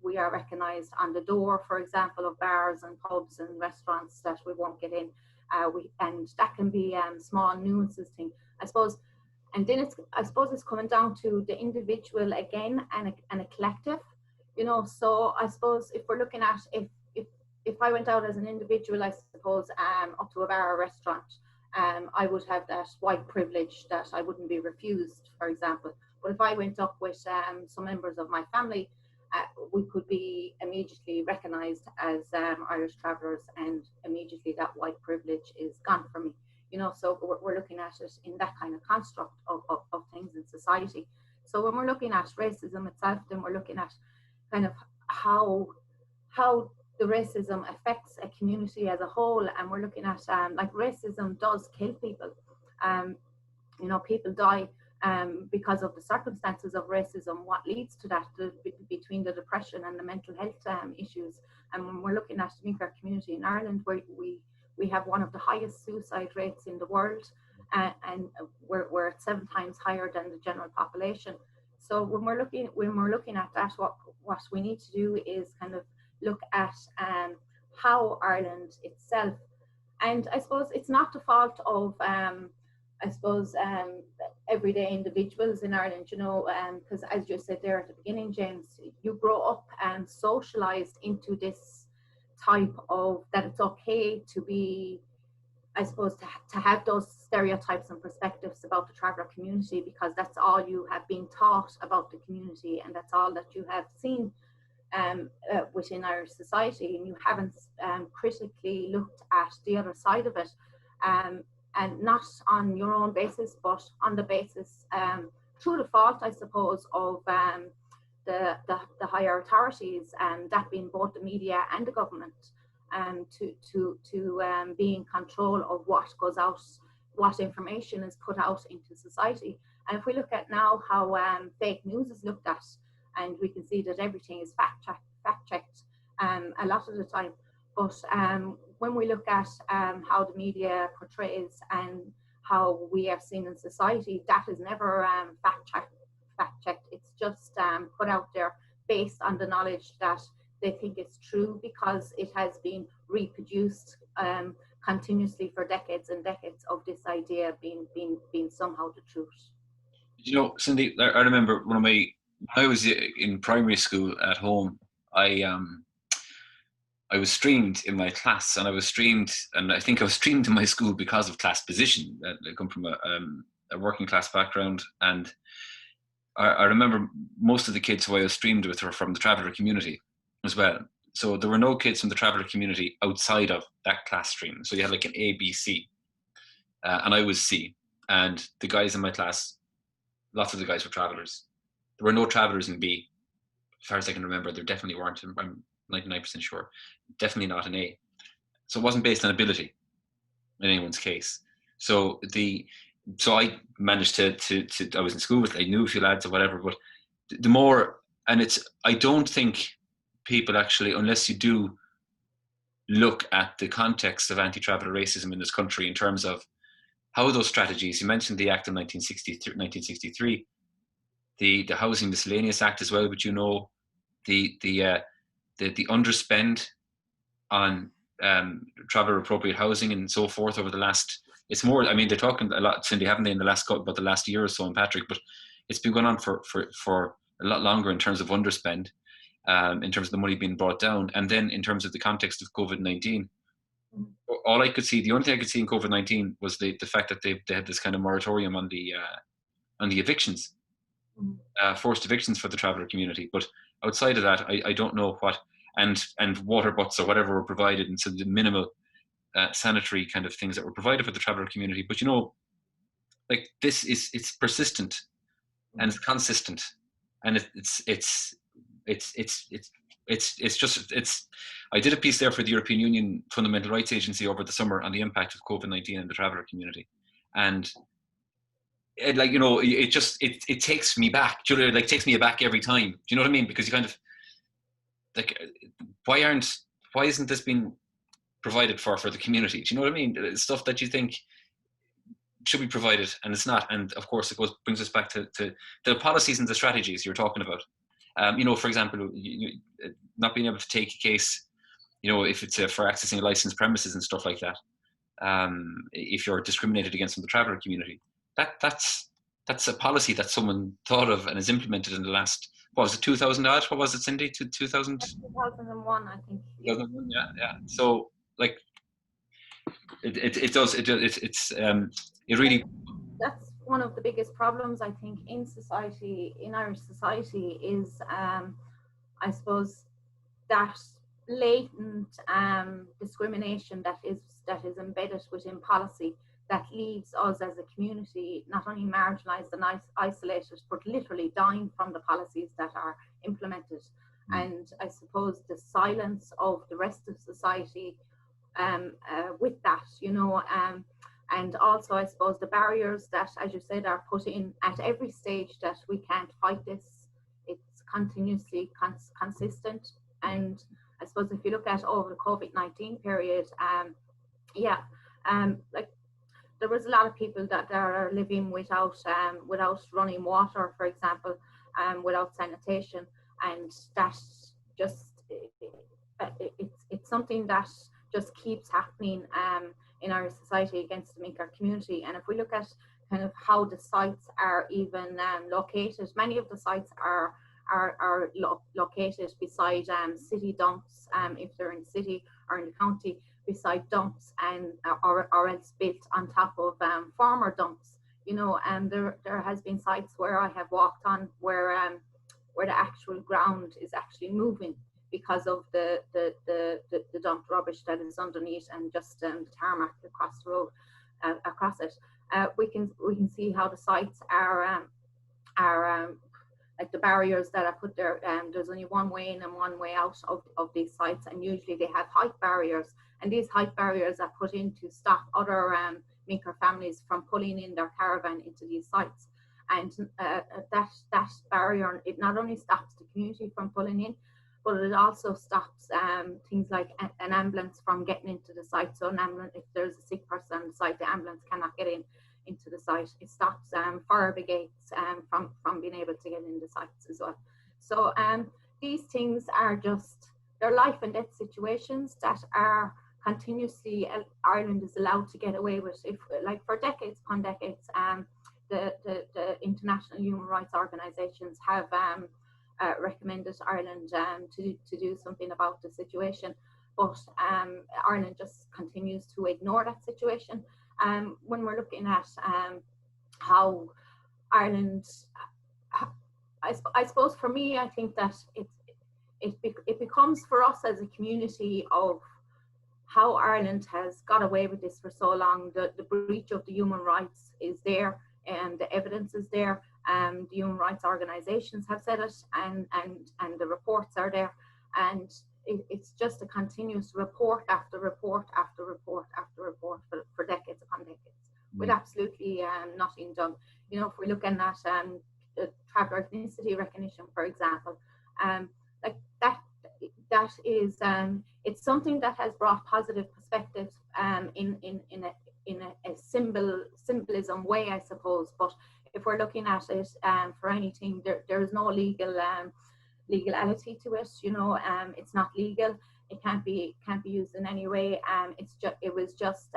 We are recognised on the door, for example, of bars and pubs and restaurants that we won't get in. And that can be small nuances thing, I suppose. And then I suppose it's coming down to the individual again, and a collective, you know. So I suppose if we're looking at, if I went out as an individual, I suppose, up to a bar or restaurant, I would have that white privilege that I wouldn't be refused, for example. But if I went up with some members of my family, we could be immediately recognised as Irish travellers, and immediately that white privilege is gone from me. You know, so we're looking at it in that kind of construct of things in society. So when we're looking at racism itself, then we're looking at kind of how the racism affects a community as a whole, and we're looking at like, racism does kill people. You know, people die because of the circumstances of racism. What leads to that, between the depression and the mental health issues. And when we're looking at the Limerick community in Ireland, where we have one of the highest suicide rates in the world, and we're at 7 times higher than the general population. So when we're looking at that, what we need to do is kind of look at how Ireland itself, and I suppose it's not the fault of I suppose everyday individuals in Ireland, you know, because as you said there at the beginning, James, you grow up and socialized into this type of, that it's okay to be, I suppose, to have those stereotypes and perspectives about the traveller community, because that's all you have been taught about the community, and that's all that you have seen within Irish society, and you haven't critically looked at the other side of it, and not on your own basis, but on the basis, through the fault, I suppose, of the higher authorities, and that being both the media and the government, to be in control of what goes out, what information is put out into society. And if we look at now how fake news is looked at, and we can see that everything is fact-checked a lot of the time. But when we look at how the media portrays and how we are seen in society, that is never fact-checked. It's just put out there based on the knowledge that they think is true, because it has been reproduced continuously for decades and decades of this idea being somehow the truth. You know, Cindy, I remember when I was in primary school at home, I was streamed in my class, and I think I was streamed in my school because of class position. I come from a working class background, and I remember most of the kids who I was streamed with were from the traveller community as well. So there were no kids from the traveller community outside of that class stream. So you had like an A, B, C, and I was C. And the guys in my class, lots of the guys were travellers. There were no travellers in B. As far as I can remember, there definitely weren't. I'm 99% sure. Definitely not an A. So it wasn't based on ability in anyone's case. So I managed to I was in school with, I knew a few lads or whatever, but the more, and I don't think people actually, unless you do look at the context of anti-traveller racism in this country in terms of how those strategies, you mentioned the Act of 1963, the Housing Miscellaneous Act as well, but you know, the underspend on traveller appropriate housing and so forth over the last, it's more, I mean, they're talking a lot, Cindy, haven't they, in the last, about the last year or so, and Patrick, but it's been going on for a lot longer in terms of underspend, in terms of the money being brought down. And then in terms of the context of COVID-19, all I could see, the only thing I could see in COVID-19 was the fact that they had this kind of moratorium on the evictions, forced evictions for the traveller community. But outside of that, I don't know what, and water butts or whatever were provided, and so the minimal sanitary kind of things that were provided for the traveller community. But you know, like this it's persistent and it's consistent, and it's I did a piece there for the European Union Fundamental Rights Agency over the summer on the impact of COVID-19 in the traveller community, and like, you know, it takes me back, Julia, like takes me aback every time. Do you know what I mean? Because you kind of like, why isn't this being provided for the community? Do you know what I mean? It's stuff that you think should be provided, and it's not. And of course, it brings us back to the policies and the strategies you're talking about. You know, for example, not being able to take a case, you know, if it's for accessing a licensed premises and stuff like that. If you're discriminated against in the traveller community, that's a policy that someone thought of and has implemented in the last, what was it, 2000 odd? What was it, Cindy? 2000? 2001, I think. 2001, yeah. So like, it really. That's one of the biggest problems, I think, in society, in Irish society, is I suppose that latent discrimination that is embedded within policy, that leaves us as a community not only marginalised and isolated, but literally dying from the policies that are implemented. And I suppose the silence of the rest of society with that, you know, and also I suppose the barriers that, as you said, are put in at every stage, that we can't fight this. It's continuously consistent. And I suppose if you look at over the COVID-19 period, like there was a lot of people that are living without running water, for example, without sanitation, and that just it's something that just keeps happening in our society against the Minker community. And if we look at kind of how the sites are even located, many of the sites are located beside city dumps, if they're in the city or in the county, beside dumps, and or else built on top of former dumps, you know. And there has been sites where I have walked on where the actual ground is actually moving because of the dumped rubbish that is underneath, and just the tarmac across the road, across it. We can see how the sites are like the barriers that are put there. There's only one way in and one way out of these sites, and usually they have height barriers, and these height barriers are put in to stop other Minker families from pulling in their caravan into these sites. And that barrier, it not only stops the community from pulling in, but it also stops things like an ambulance from getting into the site. So an ambulance, if there's a sick person on the site, the ambulance cannot get in. into the site. It stops fire brigades from being able to get into sites as well. So these things are just, they're life and death situations that are continuously Ireland is allowed to get away with. If, like, for decades upon decades, the international human rights organisations have recommended Ireland to do something about the situation, but Ireland just continues to ignore that situation. When we're looking at how Ireland, I suppose for me, I think that it becomes for us as a community of how Ireland has got away with this for so long. The breach of the human rights is there, and the evidence is there. The human rights organisations have said it, and the reports are there, and it's just a continuous report after report after report after report for decades upon decades, with absolutely nothing done. You know, if we're looking at traveller ethnicity recognition, for example, like that is it's something that has brought positive perspectives in a symbolism way, I suppose. But if we're looking at it for anything, there is no legality to it. You know, it's not legal. It can't be used in any way. It was just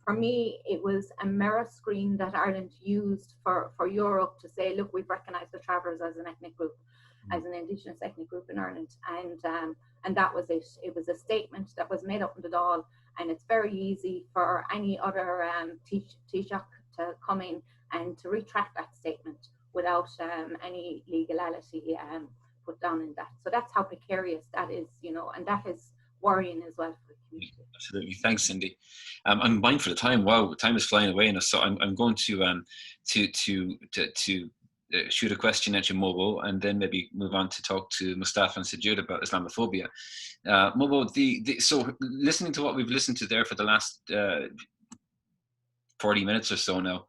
for me, it was a mirror screen that Ireland used for Europe to say, look, we've recognised the travellers as an ethnic group, as an Indigenous ethnic group in Ireland, and that was it. It was a statement that was made up in the Dáil, and it's very easy for any other Taoiseach to come in and to retract that statement without any legality put down in that. So that's how precarious that is, you know, and that is worrying as well for the community. Absolutely, thanks, Cindy. I'm mindful of time. Wow, time is flying away, and so I'm going to shoot a question at you, Mobo, and then maybe move on to talk to Mustafa and Sajid about Islamophobia. Mobo, so listening to what we've listened to there for the last 40 minutes or so now,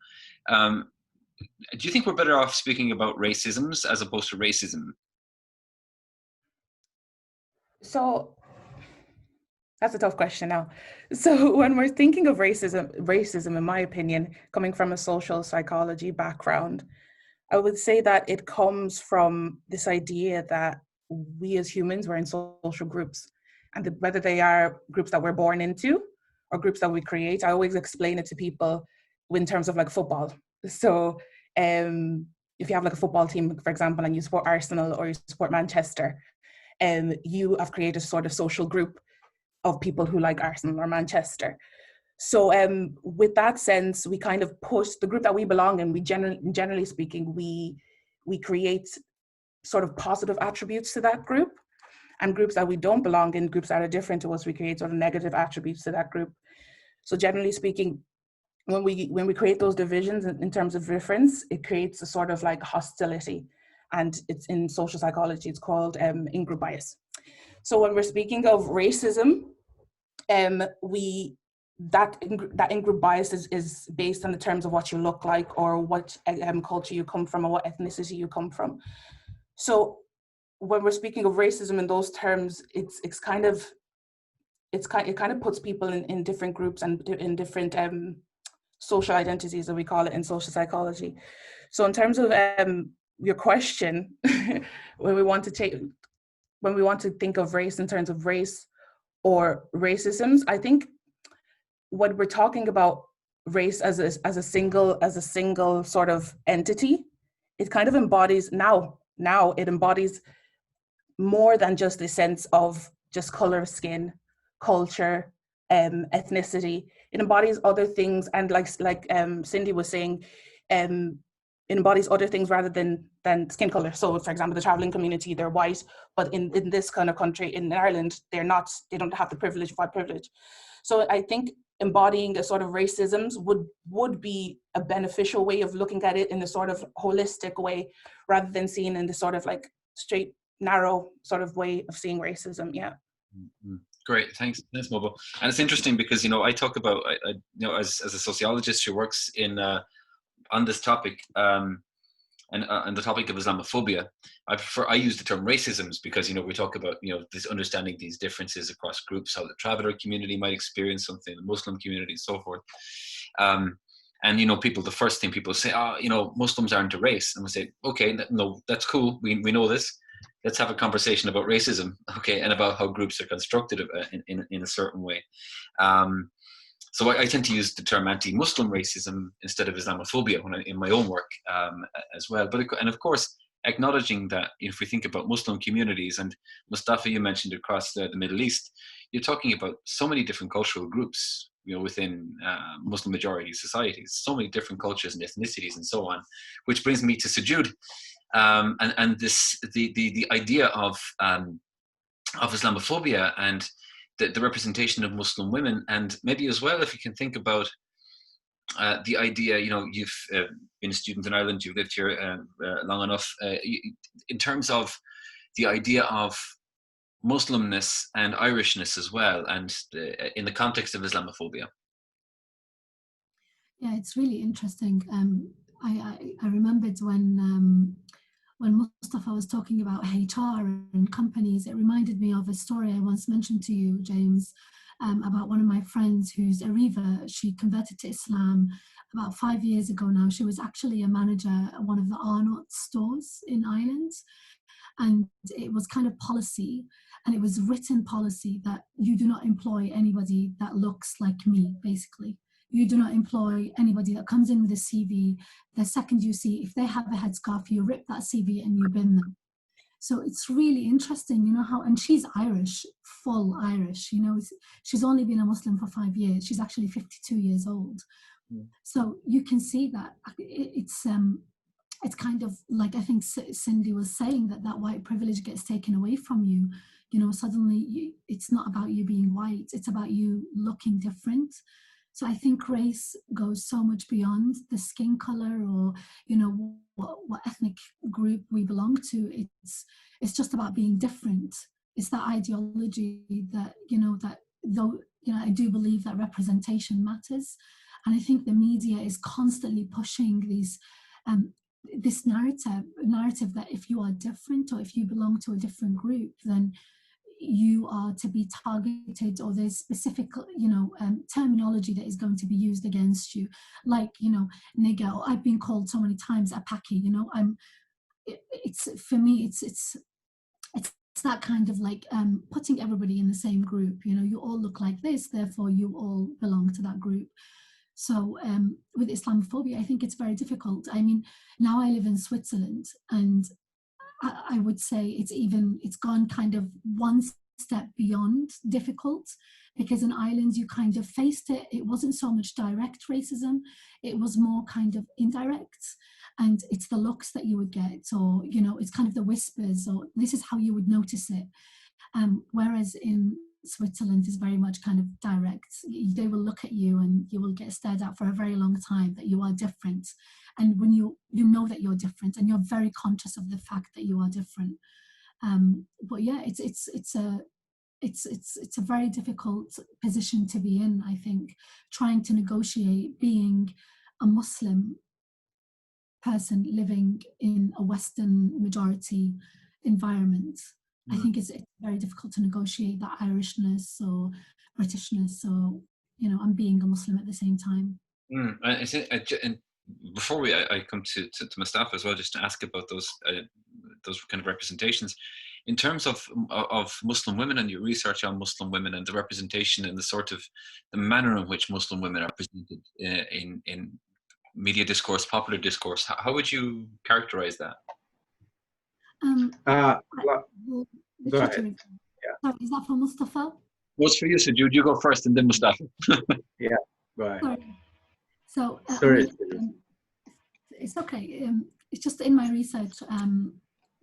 do you think we're better off speaking about racisms as opposed to racism? So that's a tough question now. So when we're thinking of racism, in my opinion, coming from a social psychology background, I would say that it comes from this idea that we as humans, we're in social groups, and whether they are groups that we're born into or groups that we create. I always explain it to people in terms of like football. So if you have like a football team, for example, and you support Arsenal or you support Manchester, you have created a sort of social group of people who like Arsenal or Manchester. So with that sense, we kind of push the group that we belong in. We generally speaking, we create sort of positive attributes to that group, and groups that we don't belong in, groups that are different to us, we create sort of negative attributes to that group. So generally speaking, when we create those divisions in terms of difference, it creates a sort of like hostility, and it's in social psychology, it's called in-group bias. So when we're speaking of racism, that in-group bias is based on the terms of what you look like, or what culture you come from, or what ethnicity you come from. So when we're speaking of racism in those terms, it kind of puts people in different groups and in different social identities, that we call it in social psychology. So in terms of your question, when we want to think of race in terms of race or racisms, I think when we're talking about race as a single sort of entity, it kind of embodies now it embodies more than just the sense of just color of skin, culture, ethnicity. It embodies other things, and like Cindy was saying, it embodies other things rather than skin color. So for example, the traveling community, they're white, but in this kind of country, in Ireland, they don't have the privilege of white privilege. So I think embodying a sort of racisms would be a beneficial way of looking at it in a sort of holistic way, rather than seeing in the sort of like straight, narrow sort of way of seeing racism. Yeah. Mm-hmm. Great, thanks, Mobo. And it's interesting because, you know, I talk about, you know, as a sociologist who works in on this topic, and the topic of Islamophobia, I use the term racisms because, you know, we talk about, you know, this understanding these differences across groups, how the traveller community might experience something, the Muslim community, and so forth. And, you know, the first thing people say, oh, you know, Muslims aren't a race. And we say, okay, no, that's cool. We know this. Let's have a conversation about racism, okay, and about how groups are constructed in a certain way. So I tend to use the term anti-Muslim racism instead of Islamophobia in my own work as well. And of course, acknowledging that if we think about Muslim communities, and Mustafa, you mentioned across the Middle East, you're talking about so many different cultural groups, you know, within Muslim majority societies, so many different cultures and ethnicities and so on, which brings me to Sujud, and this the idea of Islamophobia and the representation of Muslim women, and maybe as well, if you can think about the idea, you know, you've been a student in Ireland, you've lived here long enough, in terms of the idea of Muslimness and Irishness as well, and in the context of Islamophobia. Yeah, it's really interesting. I remembered when Mustafa was talking about HR and companies, it reminded me of a story I once mentioned to you, James, about one of my friends who's a Riva. She converted to Islam about 5 years ago now. She was actually a manager at one of the Arnott stores in Ireland. And it was kind of policy, and it was written policy that you do not employ anybody that looks like me, basically. You do not employ anybody that comes in with a CV. The second you see, if they have a headscarf, you rip that CV and you bin them. So it's really interesting, you know, how, and she's Irish, full Irish, you know, she's only been a Muslim for 5 years. She's actually 52 years old. Mm. So you can see that it's kind of like, I think Cindy was saying, that white privilege gets taken away from you. You know, suddenly it's not about you being white, it's about you looking different. So I think race goes so much beyond the skin color, or, you know, what ethnic group we belong to. It's just about being different. It's that ideology that, you know, that though, you know, I do believe that representation matters. And I think the media is constantly pushing these, this narrative that if you are different, or if you belong to a different group, then you are to be targeted, or there's specific, you know, terminology that is going to be used against you, like, you know, nigger, or I've been called so many times a paki, you know. It's for me, it's that kind of like putting everybody in the same group. You know, you all look like this, therefore you all belong to that group. So with Islamophobia, I think it's very difficult. I mean, now I live in Switzerland, and I would say it's gone kind of one step beyond difficult, because in Ireland you kind of faced it. It wasn't so much direct racism, it was more kind of indirect, and it's the looks that you would get, or, you know, it's kind of the whispers, or this is how you would notice it. Whereas in Switzerland is very much kind of direct. They will look at you and you will get stared at for a very long time, that you are different. And when you know that you're different, and you're very conscious of the fact that you are different. But yeah, it's a very difficult position to be in, I think, trying to negotiate being a Muslim person living in a Western majority environment. I think it's very difficult to negotiate that Irishness or Britishness, or, you know, and being a Muslim at the same time. And before I come to Mustafa as well, just to ask about those kind of representations, in terms of Muslim women and your research on Muslim women and the representation and the sort of the manner in which Muslim women are presented in media discourse, popular discourse, how would you characterize that? Go ahead. Yeah. Is that for Mustafa? What's for you, Sujud? You go first, and then Mustafa. Yeah, go ahead. Sorry. So sorry. It's okay. It's just in my research,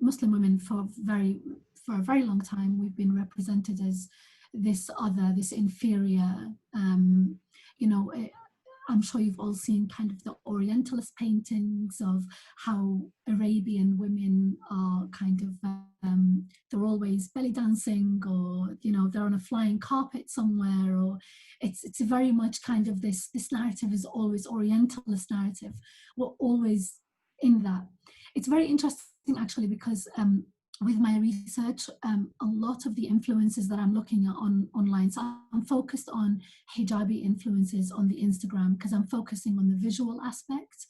Muslim women for a very long time, we've been represented as this other, this inferior. You know, I'm sure you've all seen kind of the Orientalist paintings of how Arabian women are kind of, they're always belly dancing, or, you know, they're on a flying carpet somewhere, or it's very much kind of this narrative is always Orientalist narrative. We're always in that. It's very interesting actually, because with my research, a lot of the influences that I'm looking at online, so I'm focused on hijabi influences on the Instagram because I'm focusing on the visual aspect.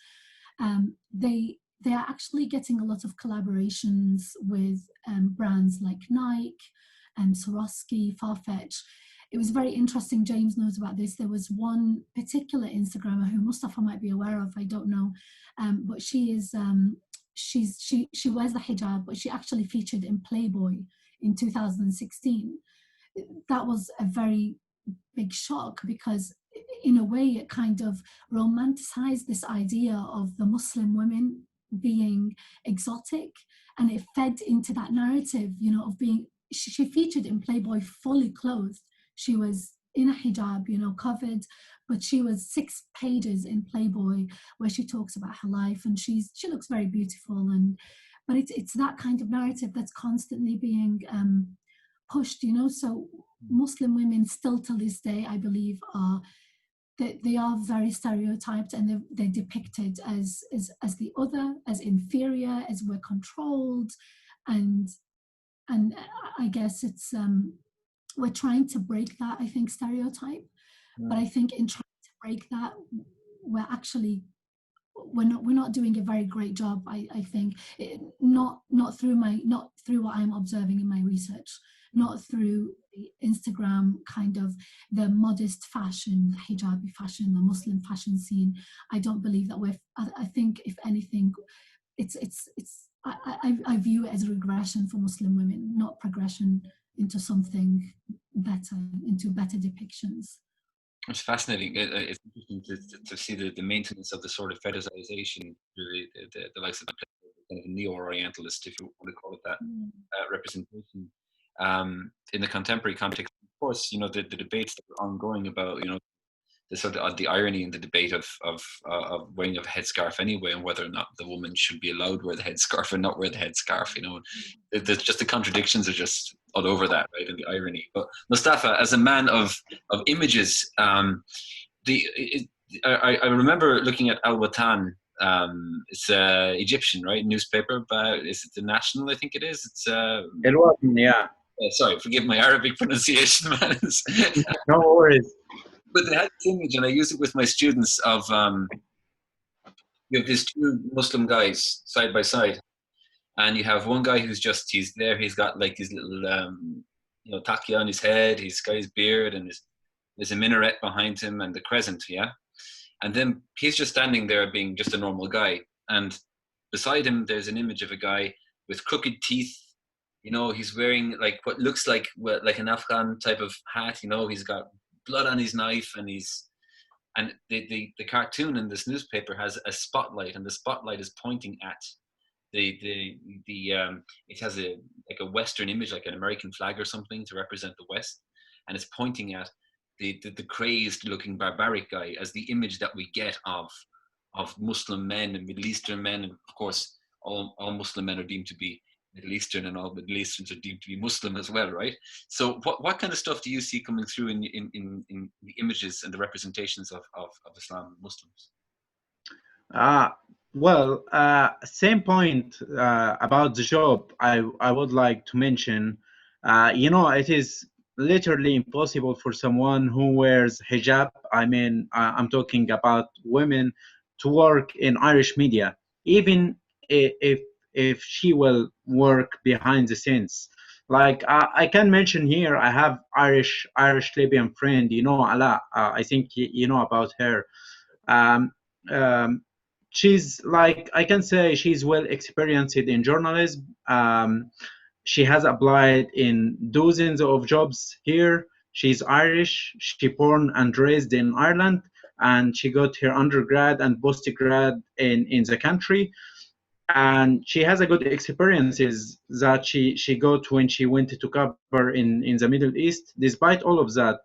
They are actually getting a lot of collaborations with brands like Nike and Swarovski, Farfetch. It was very interesting. James knows about this. There was one particular Instagrammer who Mustafa might be aware of, I don't know, but she is she wears the hijab, but she actually featured in Playboy in 2016. That was a very big shock because in a way it kind of romanticized this idea of the Muslim women being exotic, and it fed into that narrative, you know, of being, she featured in Playboy fully clothed. She was in a hijab, you know, covered, but she was 6 pages in Playboy where she talks about her life, and she looks very beautiful. And but it's that kind of narrative that's constantly being pushed, you know. So Muslim women still till this day, I believe, are they are very stereotyped, and they're depicted as the other, as inferior, as we're controlled, and I guess it's we're trying to break that, I think, stereotype. But I think in trying to break that, we're actually we're not doing a very great job. I think not through what I'm observing in my research, not through the Instagram kind of the modest fashion, hijabi fashion, the Muslim fashion scene. I don't believe that I think if anything, I view it as a regression for Muslim women, not progression into something better, into better depictions. It's fascinating. It's interesting to see the maintenance of the sort of fetishization through the likes of the kind of neo-Orientalist, if you want to call it that, representation. In the contemporary context, of course, you know, the debates that are ongoing about, you know, the sort of the irony in the debate of wearing a headscarf anyway, and whether or not the woman should be allowed to wear the headscarf and not wear the headscarf. You know, there's just the contradictions are just all over that, right? And the irony. But Mustafa, as a man of images, I remember looking at Al Watan. It's Egyptian, right? Newspaper, but is it the National? I think it is. It's It was, yeah. Sorry, forgive my Arabic pronunciation, man. No worries. But they had this image, and I use it with my students, of you have these 2 Muslim guys side by side, and you have one guy he's there, he's got like his little you know, taqiyya on his head, he's got his beard, and there's a minaret behind him and the crescent, yeah? And then he's just standing there being just a normal guy, and beside him there's an image of a guy with crooked teeth, you know, he's wearing like what looks like an Afghan type of hat, you know, he's got blood on his knife, and the cartoon in this newspaper has a spotlight, and the spotlight is pointing at it has like a Western image, like an American flag or something to represent the West, and it's pointing at the crazed looking barbaric guy as the image that we get of Muslim men and Middle Eastern men. And of course all Muslim men are deemed to be Middle Eastern, and all Middle Easterns are deemed to be Muslim as well, right? So what kind of stuff do you see coming through in the images and the representations of Islam and Muslims? Well, same point about the job. I would like to mention, you know, it is literally impossible for someone who wears hijab, I mean, I'm talking about women, to work in Irish media, even if she will work behind the scenes. Like I can mention here, I have Irish Libyan friend, you know, Ala. I think you know about her. Um, she's like, I can say she's well experienced in journalism. She has applied in dozens of jobs here. She's Irish. She born and raised in Ireland, and she got her undergrad and postgrad in the country. And she has a good experiences that she got when she went to cover in the Middle East. Despite all of that,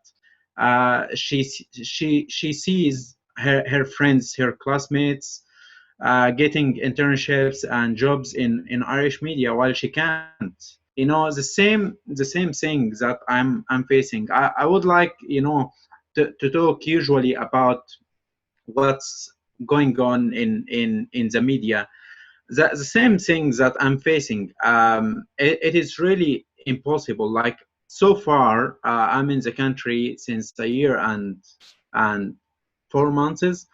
she sees her friends, her classmates, getting internships and jobs in Irish media, while she can't. You know, the same thing that I'm facing. I would like, you know, to talk usually about what's going on in the media. the same things that I'm facing. It is really impossible. Like so far, I'm in the country since a year and 4 months.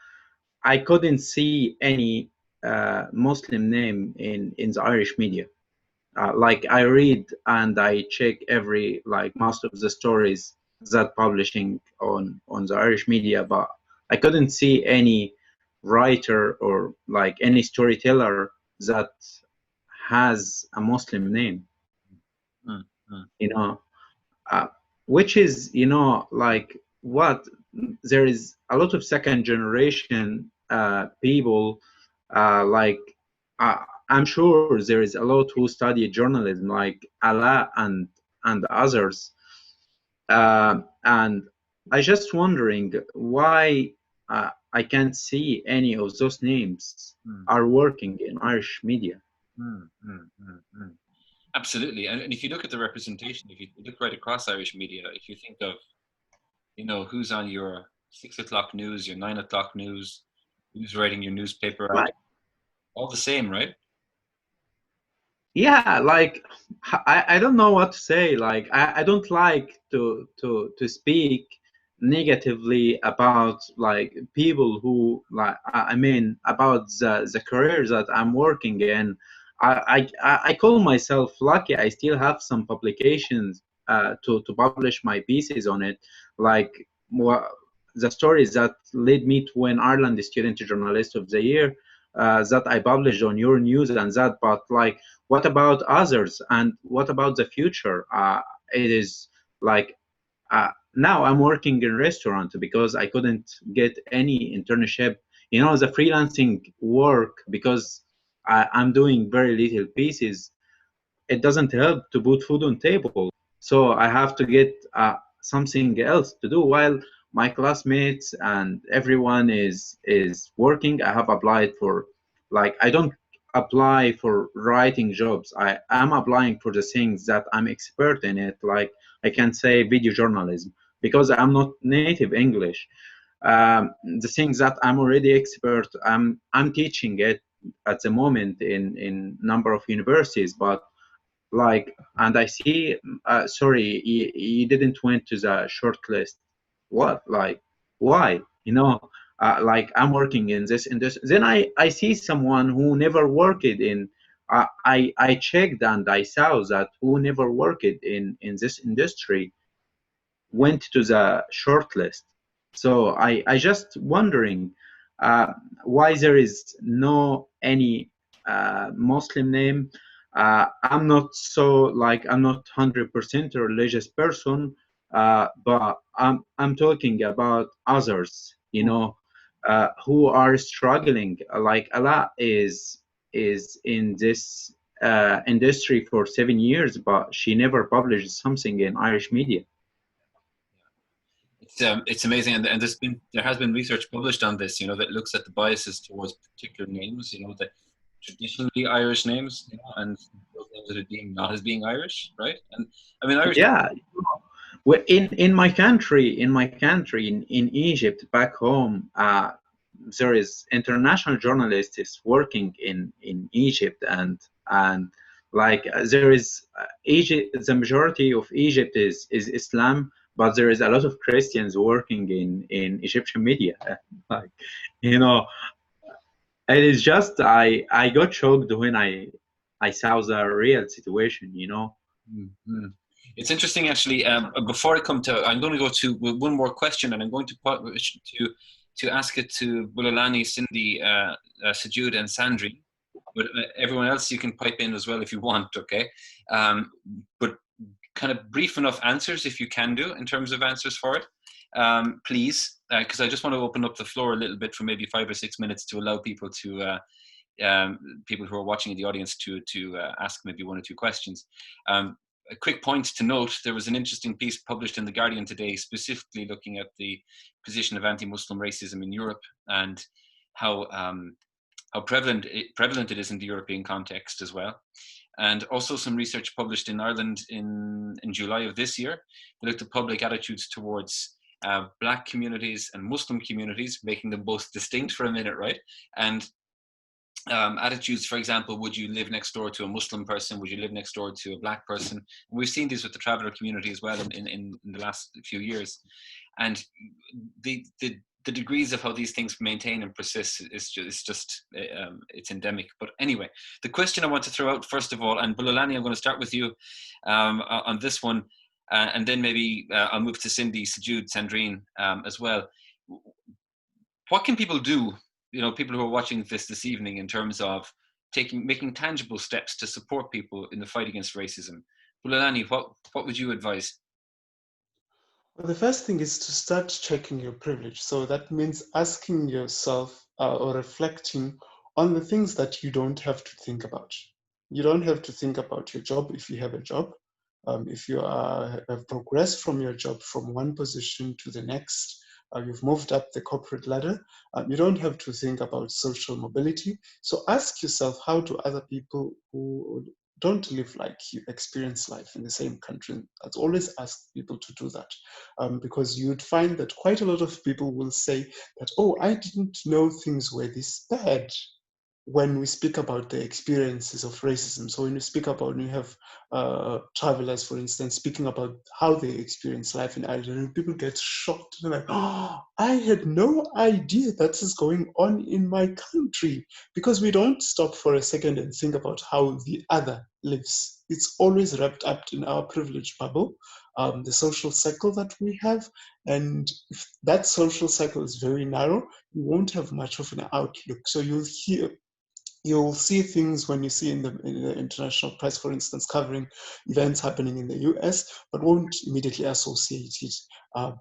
I couldn't see any Muslim name in the Irish media. Like I read and I check like most of the stories that publishing on the Irish media, but I couldn't see any writer or like any storyteller that has a Muslim name. You know, uh, which is, like what, there is a lot of second generation people, like I'm sure there is a lot who study journalism, like Allah and others, and I just wondering why I can't see any of those names are working in Irish media. Absolutely, and if you look at the representation, if you look right across Irish media, if you think of, who's on your 6 o'clock news, your 9 o'clock news, who's writing your newspaper, Right. all the same, right? Yeah, like I don't know what to say. Like I don't like to speak negatively about like people who, like, I mean about the career that I'm working in. I call myself lucky. I still have some publications to publish my pieces on it, like the stories that led me to win Ireland Student Journalist of the Year, that I published on Your News and that. But like, what about others, and what about the future? It is like now I'm working in restaurant because I couldn't get any internship. The freelancing work, because I'm doing very little pieces. It doesn't help to put food on table. So I have to get something else to do while my classmates and everyone is working. I have applied for, like, I don't apply for writing jobs. I am applying for the things that I'm expert in it. Like I can say video journalism because I'm not native English. The things that I'm already expert, I'm teaching it at the moment in number of universities, but like, and I see, sorry, you didn't went to the short list. What? Like, why? Like I'm working in this. Then I see someone who never worked in. I checked and I saw that who never worked in this industry went to the short list. So I just wondering why there is no any Muslim name. I'm not so, like, I'm not 100% a religious person, but I'm talking about others, who are struggling. Like Allah is in this industry for 7 years, but she never published something in Irish media. It's amazing, and there has been research published on this, that looks at the biases towards particular names, the traditionally Irish names, and those names that are deemed not as being Irish, right? And I mean, Irish. Yeah, well, in my country, in Egypt, back home, there is international journalists working in Egypt, and like there is Egypt. The majority of Egypt is Islam, but there is a lot of Christians working in Egyptian media. Like, it is just I got shocked when I saw the real situation. Mm-hmm. It's interesting, actually. Before I come to, I'm going to go to one more question, and I'm going to ask it to Bulalani, Cindy, Sajud, and Sandri. But everyone else, you can pipe in as well if you want. Okay, but kind of brief enough answers if you can do in terms of answers for it, please, because I just want to open up the floor a little bit for maybe 5 or 6 minutes to allow people to. People who are watching in the audience to ask maybe 1 or 2 questions. A quick point to note, there was an interesting piece published in The Guardian today, specifically looking at the position of anti-Muslim racism in Europe and how prevalent it is in the European context as well. And also some research published in Ireland in July of this year that looked at public attitudes towards Black communities and Muslim communities, making them both distinct for a minute, right? And attitudes. For example, would you live next door to a Muslim person? Would you live next door to a black person? And we've seen this with the traveller community as well in the last few years. And the degrees of how these things maintain and persist is just it's endemic. But anyway, the question I want to throw out first of all, and Bulelani, I'm going to start with you on this one, and then maybe I'll move to Cindy, Sajud, Sandrine as well. What can people do, people who are watching this evening, in terms of making tangible steps to support people in the fight against racism? Bulelani, what would you advise? Well, the first thing is to start checking your privilege. So that means asking yourself or reflecting on the things that you don't have to think about. You don't have to think about your job if you have a job. If you have progressed from your job from one position to the next, you've moved up the corporate ladder, you don't have to think about social mobility. So ask yourself, how do other people who don't live like you experience life in the same country? I'd always ask people to do that, because you'd find that quite a lot of people will say that, oh, I didn't know things were this bad, when we speak about the experiences of racism. So when you have travelers, for instance, speaking about how they experience life in Ireland, and people get shocked. They're like, oh, I had no idea that is going on in my country, because we don't stop for a second and think about how the other lives. It's always wrapped up in our privilege bubble, the social circle that we have. And if that social circle is very narrow, you won't have much of an outlook. So you'll see things when you see in the international press, for instance, covering events happening in the US, but won't immediately associate it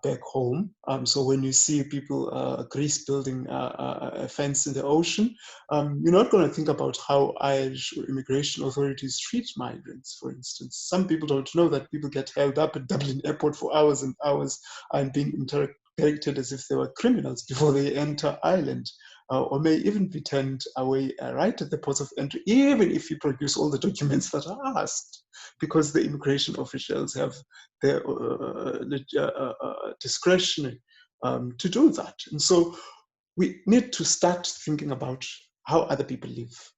back home. So when you see people, Greece building a fence in the ocean, you're not going to think about how Irish immigration authorities treat migrants, for instance. Some people don't know that people get held up at Dublin airport for hours and hours and being interrogated as if they were criminals before they enter Ireland. Or may even be turned away right at the ports of entry, even if you produce all the documents that are asked, because the immigration officials have their discretion to do that. And so we need to start thinking about how other people live,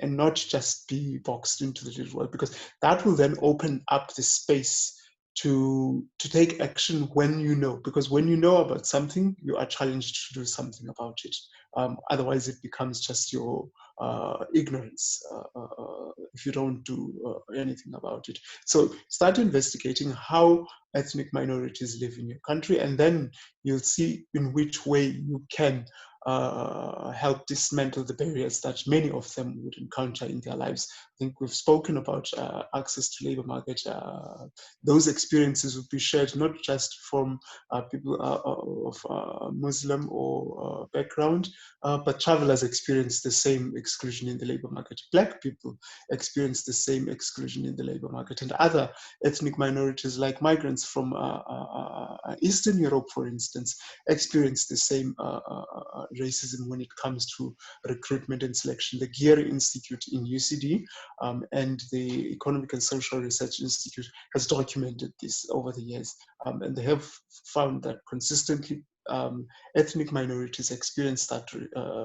and not just be boxed into the little world, because that will then open up the space to take action when you know, because when you know about something, you are challenged to do something about it. Otherwise, it becomes just your ignorance if you don't do anything about it. So start investigating how ethnic minorities live in your country, and then you'll see in which way you can help dismantle the barriers that many of them would encounter in their lives. I think we've spoken about access to labor market. Those experiences would be shared not just from people of Muslim or background, but travelers experience the same exclusion in the labor market. Black people experience the same exclusion in the labor market, and other ethnic minorities like migrants from Eastern Europe, for instance, experience the same racism when it comes to recruitment and selection. The Geary Institute in UCD and the Economic and Social Research Institute has documented this over the years, and they have found that consistently ethnic minorities experience that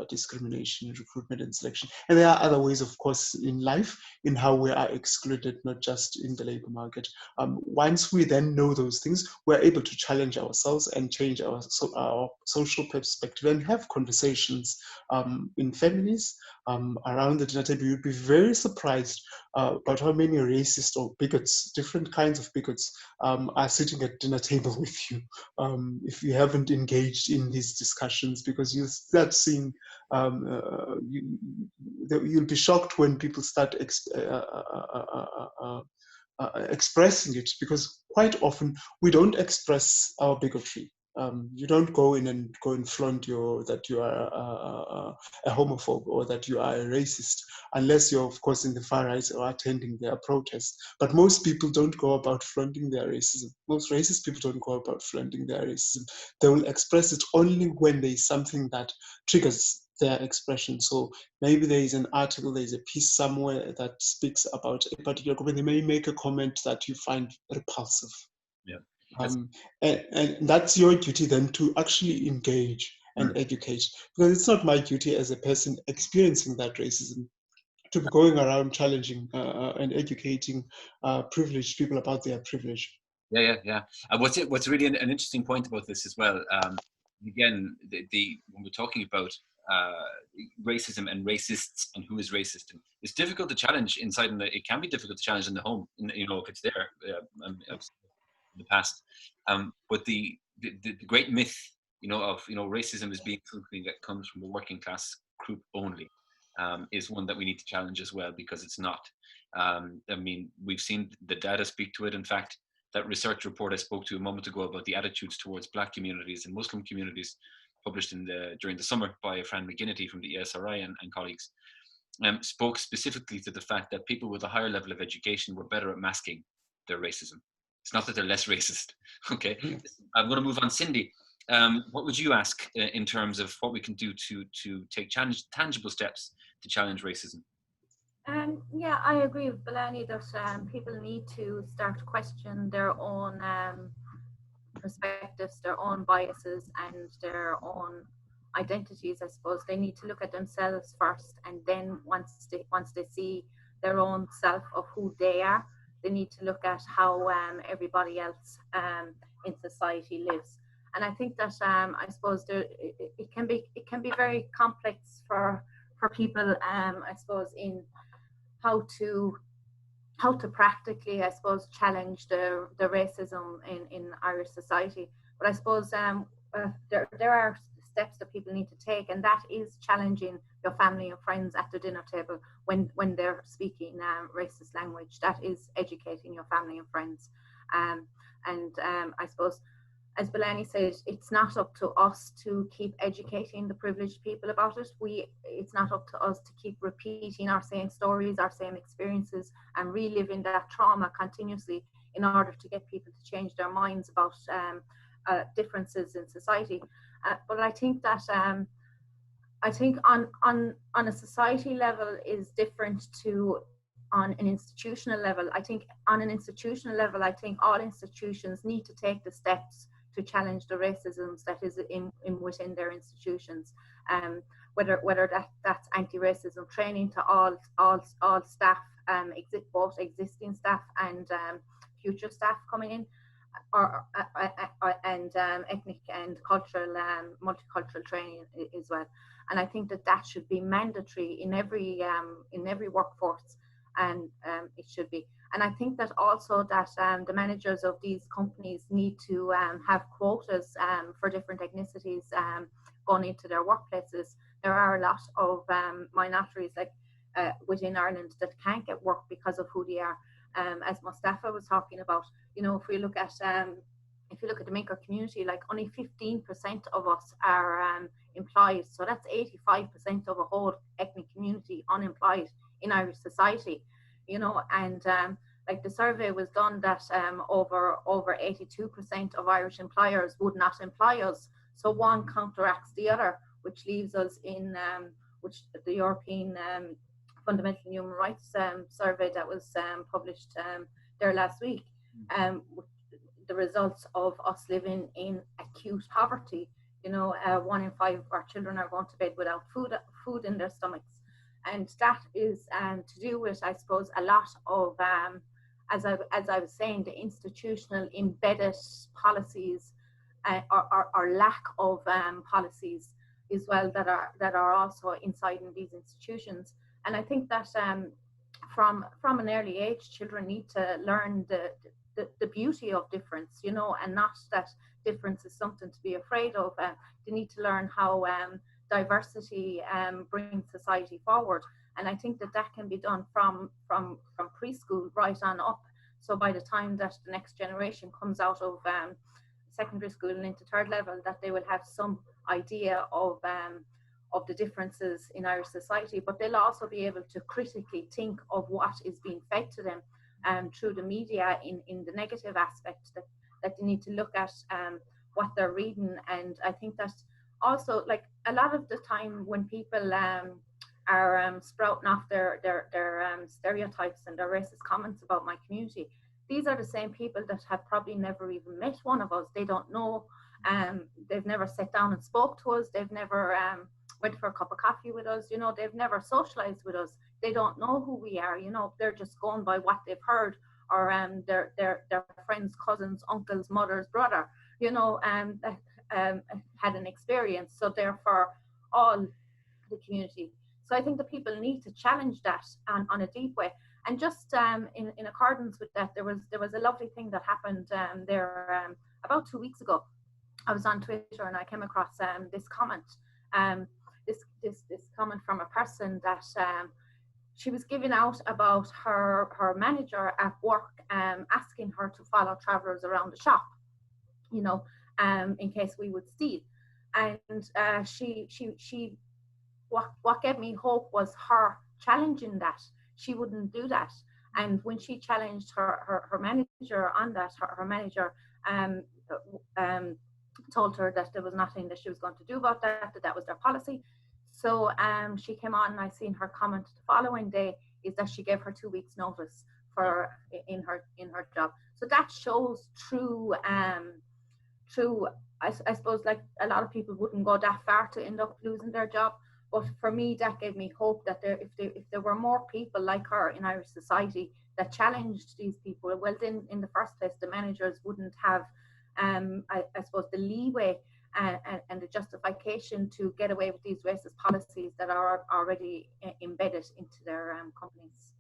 discrimination in recruitment and selection. And there are other ways, of course, in life in how we are excluded, not just in the labor market. Once we then know those things, we're able to challenge ourselves and change our social perspective and have conversations in families around the dinner table. You'd be very surprised about how many racist or bigots, different kinds of bigots, are sitting at dinner table with you if you haven't engaged in these discussions, because you start seeing, you'll be shocked when people start expressing it, because quite often we don't express our bigotry. You don't go in and flaunt that you are a homophobe or that you are a racist, unless you're, of course, in the far right or attending their protests. But most people don't go about flaunting their racism. Most racist people don't go about flaunting their racism. They will express it only when there is something that triggers their expression. So maybe there is an article, there is a piece somewhere that speaks about a particular group, and they may make a comment that you find repulsive. Yeah. And that's your duty then, to actually engage and educate. Because it's not my duty as a person experiencing that racism to be going around challenging and educating privileged people about their privilege. Yeah. What's really an interesting point about this as well. Again, when we're talking about racism and racists and who is racist, it's difficult to challenge inside, and it can be difficult to challenge in the home. If it's there in the past. But the great myth, of racism as being something that comes from a working class group only, is one that we need to challenge as well, because it's not. We've seen the data speak to it. In fact, that research report I spoke to a moment ago about the attitudes towards Black communities and Muslim communities, published during the summer by Fran McGinnity from the ESRI and colleagues, spoke specifically to the fact that people with a higher level of education were better at masking their racism. It's not that they're less racist. Okay, I'm going to move on. Cindy, what would you ask in terms of what we can do to take tangible steps to challenge racism? Yeah, I agree with Belani that people need to start to question their own perspectives, their own biases, and their own identities. I suppose they need to look at themselves first, and then once they see their own self of who they are, they need to look at how everybody else in society lives. And I think that I suppose it can be very complex for people. I suppose in how to practically, I suppose, challenge the racism in Irish society. But I suppose there are steps that people need to take, and that is challenging your family and friends at the dinner table when they're speaking racist language. That is educating your family and friends. I suppose, as Belani said, it's not up to us to keep educating the privileged people about it. It's not up to us to keep repeating our same stories, our same experiences, and reliving that trauma continuously in order to get people to change their minds about differences in society. But I think that on a society level is different to on an institutional level. I think on an institutional level, I think all institutions need to take the steps to challenge the racism that is within their institutions. Whether that's anti-racism training to all staff, both existing staff and future staff coming in, and ethnic and cultural, multicultural training as well. And I think that should be mandatory in every workforce, and it should be. And I think that also that the managers of these companies need to have quotas for different ethnicities going into their workplaces. There are a lot of minorities within Ireland that can't get work because of who they are. As Mustafa was talking about, if we look at the Minker community, like only 15% of us are employed. So that's 85% of a whole ethnic community unemployed in Irish society. And like the survey was done that over 82% of Irish employers would not employ us. So one counteracts the other, which leaves us in which the European Fundamental Human Rights survey that was published there last week, the results of us living in acute poverty. 1 in 5 of our children are going to bed without food in their stomachs. And that is to do with, I suppose, a lot of, as I was saying, the institutional embedded policies or lack of policies as well that are also inside in these institutions. And I think that from an early age, children need to learn the beauty of difference, and not that difference is something to be afraid of. They need to learn how diversity brings society forward, and I think that can be done from preschool right on up. So by the time that the next generation comes out of secondary school and into third level, that they will have some idea of the differences in Irish society, but they'll also be able to critically think of what is being fed to them through the media in the negative aspect, that they need to look at what they're reading. And I think that also, like, a lot of the time when people are sprouting off their stereotypes and their racist comments about my community, these are the same people that have probably never even met one of us. They don't know They've never sat down and spoke to us. They've never went for a cup of coffee with us. You know, they've never socialized with us. They don't know who we are. You know, they're just going by what they've heard, or their friends, cousins, uncles, mother's brother. You know, had an experience. So therefore, all the community. So I think that people need to challenge that on a deep way. And just in accordance with that, there was a lovely thing that happened there about 2 weeks ago. I was on Twitter and I came across this comment, this comment from a person that she was giving out about her manager at work, asking her to follow travellers around the shop, you know, in case we would steal. And what gave me hope was her challenging that. She wouldn't do that. And when she challenged her manager on that, her manager told her that there was nothing that she was going to do about that, that was their policy. So she came on, and I seen her comment the following day is that she gave her 2 weeks notice for in her job. So that shows true I suppose, like, a lot of people wouldn't go that far to end up losing their job. But for me, that gave me hope that if there were more people like her in Irish society that challenged these people, well, then in the first place, the managers wouldn't have, I suppose, the leeway and the justification to get away with these racist policies that are already embedded into their companies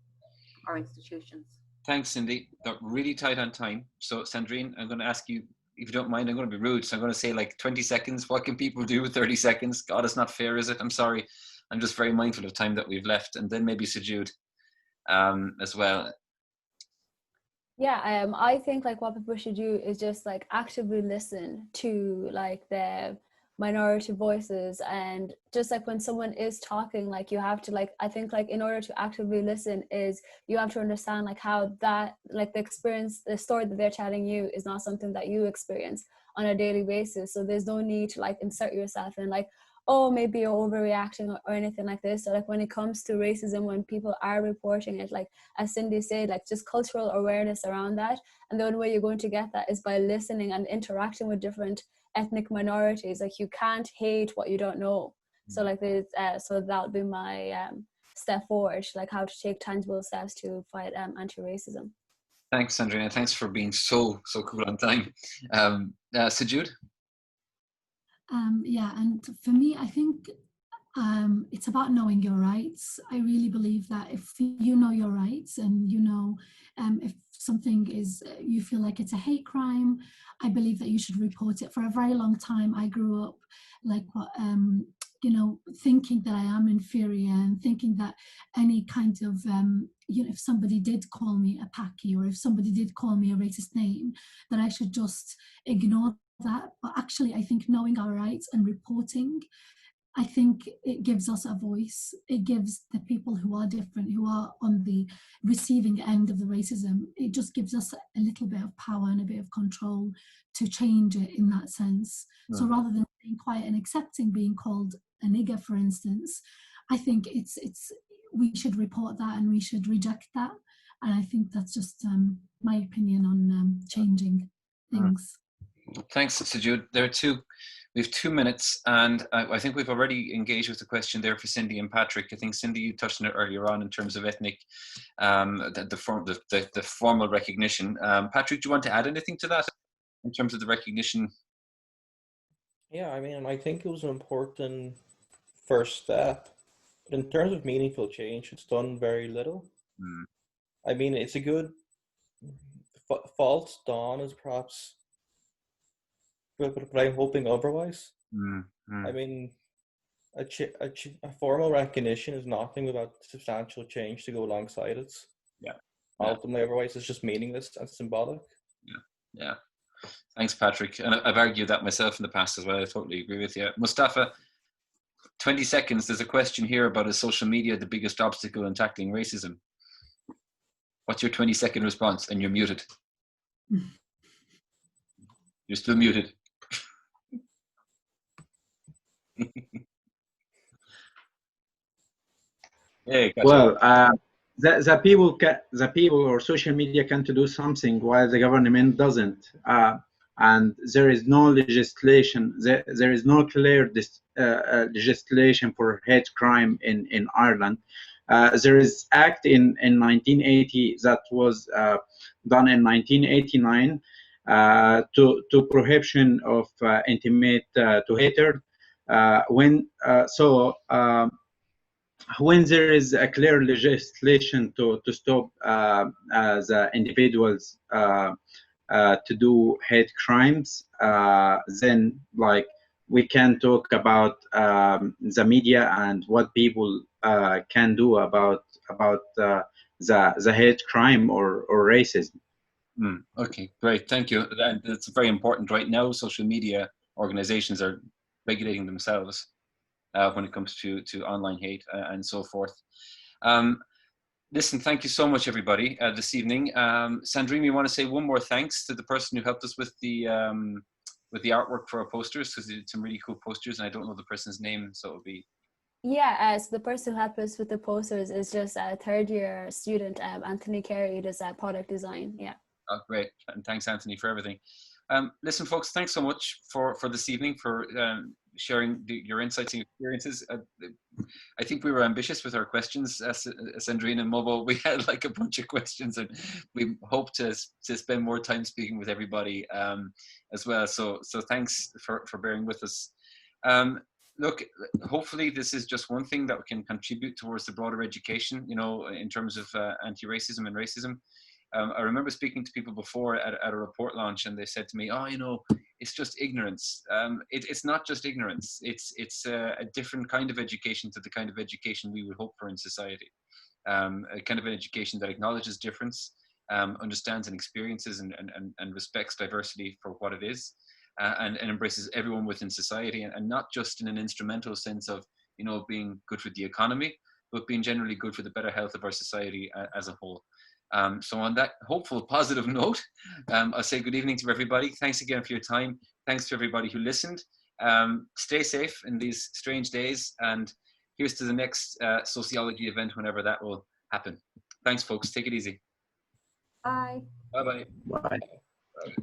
or institutions. Thanks, Cindy. Got really tight on time. So, Sandrine, I'm going to ask you, if you don't mind, I'm going to be rude. So I'm going to say like 20 seconds. What can people do with 30 seconds? God, it's not fair, is it? I'm sorry. I'm just very mindful of time that we've left. And then maybe Sajud as well. Yeah, I think like what people should do is just like actively listen to like the minority voices, and just like when someone is talking, like you have to like, I think like in order to actively listen is you have to understand like how that, like the experience, the story that they're telling you is not something that you experience on a daily basis. So there's no need to like insert yourself in like, oh, maybe you're overreacting or anything like this. So like when it comes to racism, when people are reporting it, like as Cindy said, like just cultural awareness around that. And the only way you're going to get that is by listening and interacting with different ethnic minorities. Like you can't hate what you don't know. So like so that would be my step forward, like how to take tangible steps to fight anti-racism. Thanks, Sandrina. Thanks for being so cool on time. Sajud? Yeah, and for me, I think it's about knowing your rights. I really believe that if you know your rights and you know if something is, you feel like it's a hate crime, I believe that you should report it. For a very long time, I grew up like you know, thinking that I am inferior and thinking that any kind of, you know, if somebody did call me a Paki or if somebody did call me a racist name, that I should just ignore that. But actually, I think knowing our rights and reporting, I think it gives us a voice. It gives the people who are different, who are on the receiving end of the racism, it just gives us a little bit of power and a bit of control to change it in that sense. So rather than being quiet and accepting being called a nigger, for instance, I think we should report that and we should reject that. And I think that's just my opinion on changing things. Thanks, Sajud. We have 2 minutes, and I think we've already engaged with the question there for Cindy and Patrick. I think, Cindy, you touched on it earlier on in terms of ethnic, the formal recognition. Patrick, do you want to add anything to that in terms of the recognition? Yeah, I mean, I think it was an important first step, but in terms of meaningful change, it's done very little. I mean, it's a good false dawn is perhaps, but I'm hoping otherwise. I mean, a formal recognition is nothing without substantial change to go alongside it. Ultimately, otherwise it's just meaningless and symbolic. Yeah. Thanks, Patrick. And I've argued that myself in the past as well. I totally agree with you. Mustafa, 20 seconds. There's a question here about, is social media the biggest obstacle in tackling racism? What's your 20-second response? And you're muted. You're still muted. Hey, well, the people or social media can do something while the government doesn't. and there is no legislation. There is no clear legislation for hate crime in Ireland. There is act in 1980 that was done in 1989 to prohibition of intimate to hatred. When there is a clear legislation to stop the individuals to do hate crimes, then like we can talk about the media and what people can do about the hate crime or racism. Okay, great, thank you. And it's very important right now. Social media organizations are regulating themselves when it comes to online hate and so forth. Listen, thank you so much, everybody, this evening. Sandrine, you want to say one more thanks to the person who helped us with the artwork for our posters, because they did some really cool posters, and I don't know the person's name, so it'll be. Yeah, so the person who helped us with the posters is just a third-year student, Anthony Carey, who does product design. Yeah. Oh, great, and thanks, Anthony, for everything. Listen, folks, thanks so much for this evening, for sharing your insights and experiences. I think we were ambitious with our questions, Sandrine and Mobo. We had like a bunch of questions, and we hope to spend more time speaking with everybody as well. So thanks for bearing with us. Look, hopefully this is just one thing that can contribute towards the broader education, you know, in terms of anti-racism and racism. I remember speaking to people before at a report launch, and they said to me, "Oh, you know, it's just ignorance." It's not just ignorance. It's a different kind of education to the kind of education we would hope for in society. A kind of an education that acknowledges difference, understands and experiences and respects diversity for what it is, and embraces everyone within society, and not just in an instrumental sense of, you know, being good for the economy, but being generally good for the better health of our society as a whole. So on that hopeful, positive note, I'll say good evening to everybody. Thanks again for your time. Thanks to everybody who listened. Stay safe in these strange days, and here's to the next sociology event, whenever that will happen. Thanks, folks. Take it easy. Bye. Bye-bye. Bye. Bye.